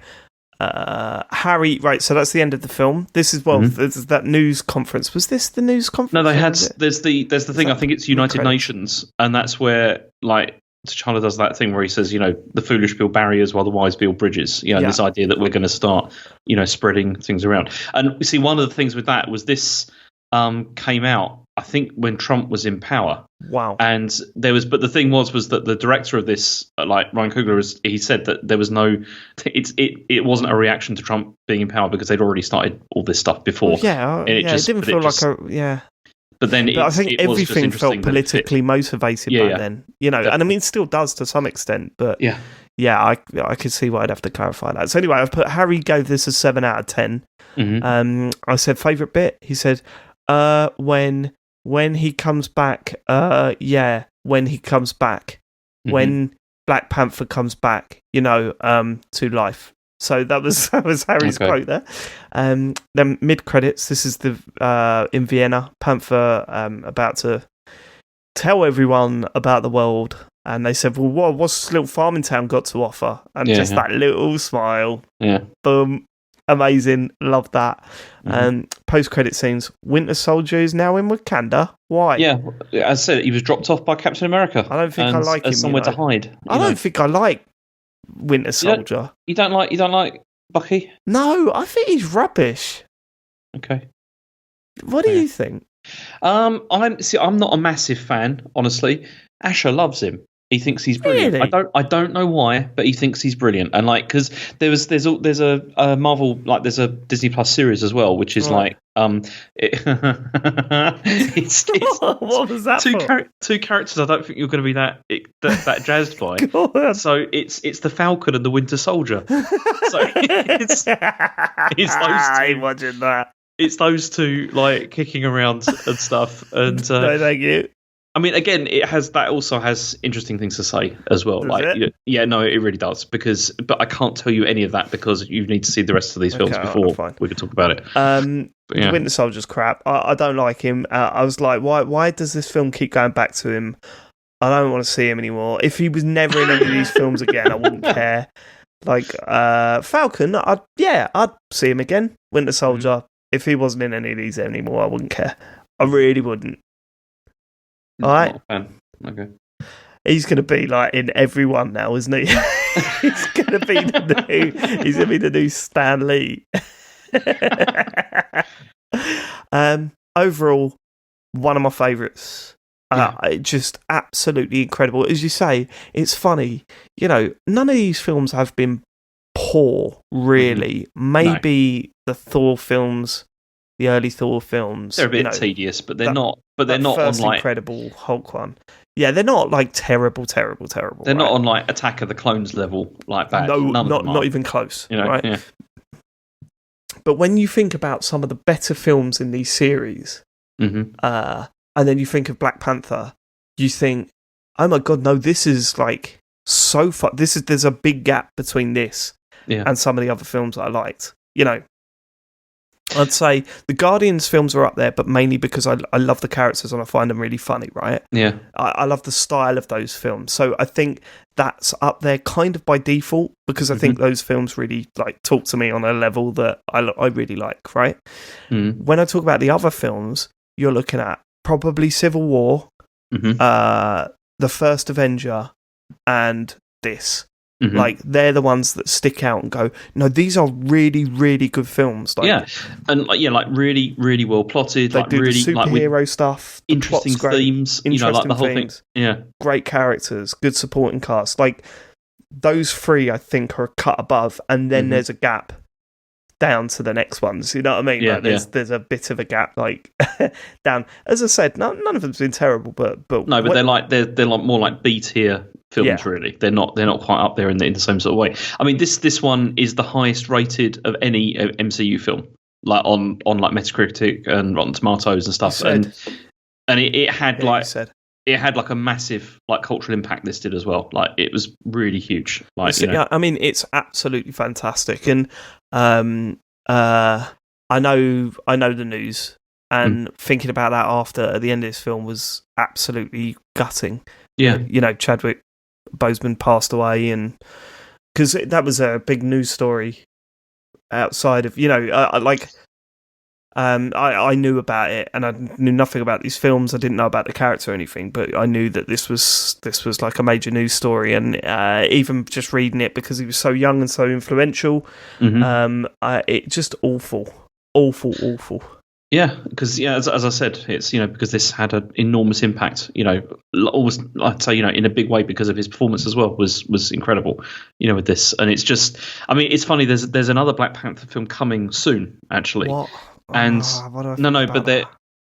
Harry. Right. So that's the end of the film. This is there's that news conference. Was this the news conference? No, they had. There's the thing. I think it's United Nations, and that's where T'Challa does that thing where he says, the foolish build barriers while the wise build bridges. This idea that we're going to start, spreading things around. And you see, one of the things with that was this came out, I think, when Trump was in power. Wow. And but the thing was that the director of this, Ryan Coogler, he said that there was it wasn't a reaction to Trump being in power because they'd already started all this stuff before. Well, it didn't feel But then I think everything felt politically motivated by then, and I mean, it still does to some extent, but I could see why I'd have to clarify that. So anyway, I've put Harry gave this a 7 out of 10. I said favourite bit. He said, when he comes back, when he comes back, when Black Panther comes back, to life. So that was Harry's quote there. Then mid credits, this is the in Vienna, Panther about to tell everyone about the world, and they said, "Well, what's this little farming town got to offer?" And just that little smile, boom, amazing, love that. Post credit scenes, Winter Soldier is now in Wakanda. Why? Yeah, as I said, he was dropped off by Captain America. I don't think I like him. Somewhere to hide. I don't think I like Winter Soldier. You don't like Bucky? No, I think he's rubbish. Okay. What do you think? I'm not a massive fan, honestly. Asher loves him. He thinks he's brilliant. Really? I don't know why, but he thinks he's brilliant. And because there's a Marvel, there's a Disney Plus series as well, which is it's what was that? Two characters I don't think you're going to be that jazzed by. So it's the Falcon and the Winter Soldier. So it's those two. Imagine that. It's those two kicking around and stuff. And no, thank you. I mean, again, it also has interesting things to say as well. It really does. But I can't tell you any of that because you need to see the rest of these films before we can talk about it. Winter Soldier's crap. I don't like him. I was like, why does this film keep going back to him? I don't want to see him anymore. If he was never in any of these films again, I wouldn't care. Falcon, I'd see him again. Winter Soldier, if he wasn't in any of these anymore, I wouldn't care. I really wouldn't. All right. Okay. He's going to be in every one now, isn't he? He's going to be the new Stan Lee. Overall, one of my favourites. Just absolutely incredible. As you say, it's funny. None of these films have been poor, really. Maybe the Thor films. The early Thor films. They're a bit tedious, but they're not. But they're not first on Incredible Hulk one. Yeah, they're not terrible. They're not on Attack of the Clones level like that. No, not even close. Right? Yeah. But when you think about some of the better films in these series, and then you think of Black Panther, you think, oh my god, no, this is so far. There's a big gap between this and some of the other films that I liked. I'd say the Guardians films are up there, but mainly because I love the characters and I find them really funny, right? Yeah. I love the style of those films. So I think that's up there kind of by default because I think those films really talk to me on a level that I really like, right? When I talk about the other films, you're looking at probably Civil War, The First Avenger, and this. They're the ones that stick out and go, no, these are really, really good films. Really, really well plotted. They do really, the superhero stuff, interesting themes. Interesting the whole things. thing. Yeah, great characters, good supporting cast. Those three, I think, are cut above, and then there's a gap. down to the next ones. You know what I mean? Yeah, like there's a bit of a gap, like down. As I said, none of them's been terrible, but no, but they're like more like B tier films. Really, they're not quite up there in the same sort of way. I mean, this one is the highest rated of any MCU film, like on like Metacritic and Rotten Tomatoes and stuff, and it had it had like a massive like cultural impact. This did as well. Like it was really huge. Like yeah, I mean, it's absolutely fantastic, and I know the news, and thinking about that at the end of this film was absolutely gutting. Yeah, Chadwick Boseman passed away, and because that was a big news story outside of I knew about it, and I knew nothing about these films. I didn't know about the character or anything, but I knew that this was like a major news story, and even just reading it because he was so young and so influential, it just awful. Yeah, because as I said, it's because this had an enormous impact. Almost I'd say in a big way because of his performance as well was incredible. With this, and it's just, I mean, it's funny. There's another Black Panther film coming soon, actually. What? And but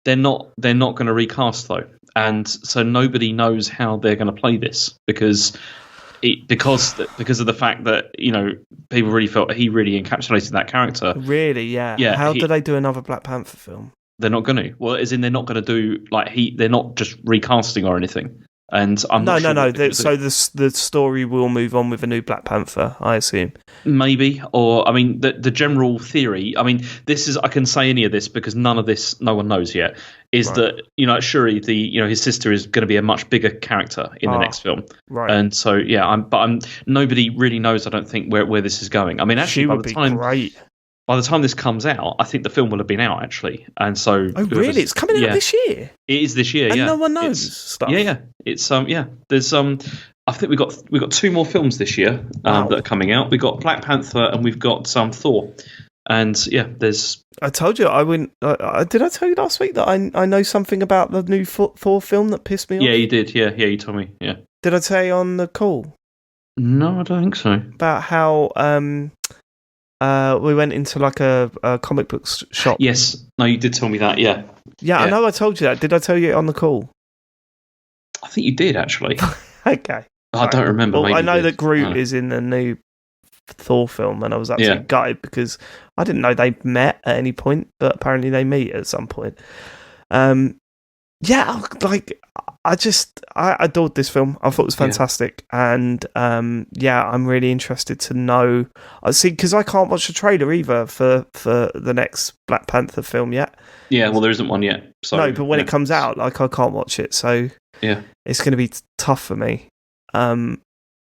they're not going to recast though, and so nobody knows how they're going to play this because of the fact that people really felt he really encapsulated that character. Really, yeah. How do they do another Black Panther film? They're not going to. Well, as in they're not going to do they're not just recasting or anything. And I'm no. So the story will move on with a new Black Panther, I assume. Maybe, or I mean, the general theory. I mean, I can say any of this because no one knows yet. Is right. That Shuri, his sister, is going to be a much bigger character in the next film, right? And so nobody really knows. I don't think where this is going. I mean, actually, by the time this comes out, I think the film will have been out actually, and so. Oh really? It's coming out this year. It is this year, and no one knows stuff. Yeah. It's There's I think we got two more films this year that are coming out. We got Black Panther and we've got Thor, and there's. I told you I wouldn't. Did I tell you last week that I know something about the new Thor film that pissed me off? Yeah, you did. Yeah, you told me. Yeah. Did I tell you on the call? No, I don't think so. About how we went into like a comic book shop. Yes. No, you did tell me that, yeah. Yeah, I know I told you that. Did I tell you it on the call? I think you did, actually. Okay. I don't remember. Well, I know that Groot is in the new Thor film, and I was absolutely gutted because I didn't know they met at any point, but apparently they meet at some point. I adored this film. I thought it was fantastic, and I'm really interested to know. Because I can't watch the trailer either for the next Black Panther film yet. Yeah, well, there isn't one yet. So, no, but when it comes out, I can't watch it, so it's going to be tough for me. But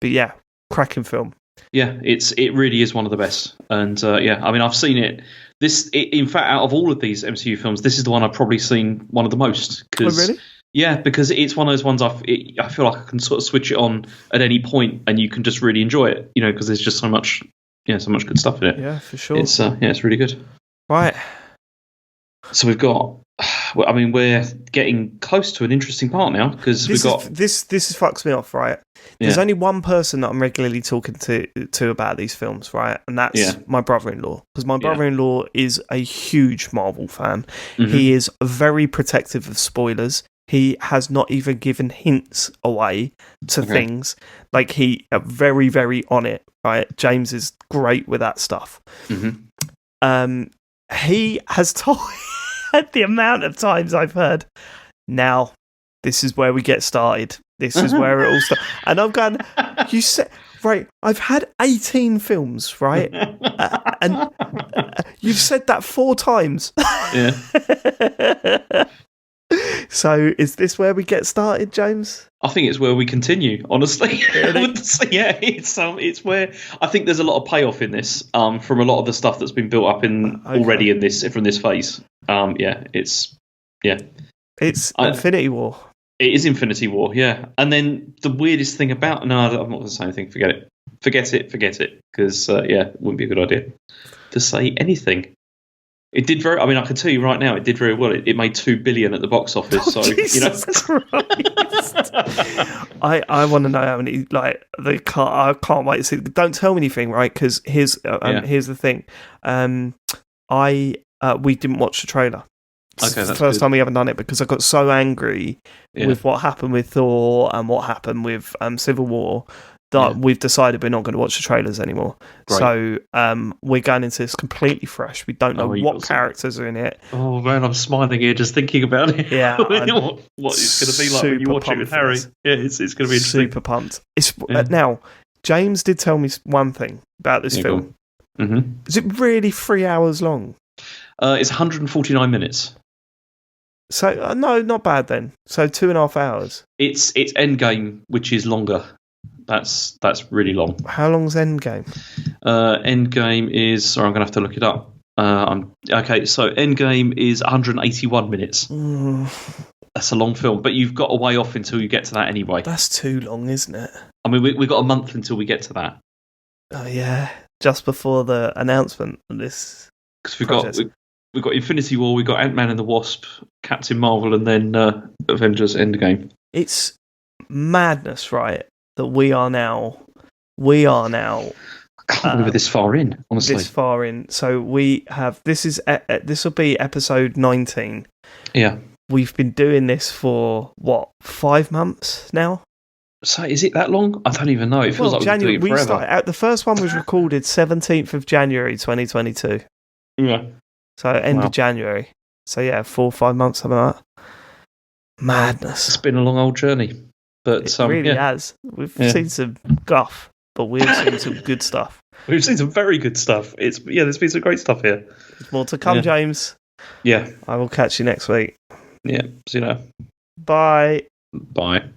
yeah, cracking film. Yeah, it really is one of the best, and I mean, I've seen it. In fact, out of all of these MCU films, this is the one I've probably seen one of the most. Oh, really? Yeah, because it's one of those ones I feel like I can sort of switch it on at any point, and you can just really enjoy it. Because there's just so much good stuff in it. Yeah, for sure. It's it's really good. Right. So we've got. I mean, we're getting close to an interesting part now because we've got this fucks me off, right? There's only one person that I'm regularly talking to about these films, right? And that's my brother-in-law, because my brother-in-law is a huge Marvel fan. Mm-hmm. He is very protective of spoilers. He has not even given hints away to things. Like, he very, very on it, right? James is great with that stuff. Mm-hmm. He has told the amount of times I've heard, now, this is where we get started. This is where it all starts. And I'm going, you said, right, I've had 18 films, right? And you've said that 4 times. Yeah. So, is this where we get started, James? I think it's where we continue, honestly. Really? It's where I think there's a lot of payoff in this from a lot of the stuff that's been built up already from this phase. It's Infinity War. It is Infinity War, yeah. And then the weirdest thing about... No, I'm not going to say anything. Forget it. Forget it. Because, it wouldn't be a good idea to say anything. It did very. I mean, I can tell you right now, it did very well. It made $2 billion at the box office. So Jesus Christ! I want to know how many. Like I can't wait to see. Don't tell me anything, right? Because here's the thing. We didn't watch the trailer. It's the first time we haven't done it because I got so angry with what happened with Thor and what happened with Civil War that we've decided we're not going to watch the trailers anymore. Great. So we're going into this completely fresh. We don't know what characters are in it. Oh man, I'm smiling here just thinking about it. Yeah, what it's going to be like when you watch it with Harry. Yeah, it's going to be interesting. Super pumped. Now, James did tell me one thing about this film. Mm-hmm. Is it really 3 hours long? It's 149 minutes. So no, not bad then. So 2.5 hours. It's Endgame, which is longer. That's really long. How long's Endgame? Endgame is. Sorry, I'm going to have to look it up. Okay, so Endgame is 181 minutes. That's a long film, but you've got a way off until you get to that anyway. That's too long, isn't it? I mean, we've got a month until we get to that. Oh yeah, just before the announcement of this. Because we've got Infinity War, we've got Ant-Man and the Wasp, Captain Marvel, and then Avengers Endgame. It's madness, right? That we are now. I can't believe we're this far in, honestly. This far in. So we have. This will be episode 19. Yeah. We've been doing this for 5 months now. So is it that long? I don't even know. It feels like January. We've been doing it forever. The first one was recorded 17th of January 2022. Yeah. So end of January. So yeah, 4 or 5 months, something like that. Madness. It's been a long old journey. But it really has. We've seen some guff, but we've seen some good stuff. We've seen some very good stuff. There's been some great stuff here. There's more to come, James. Yeah. I will catch you next week. Yeah. See you later. Bye. Bye.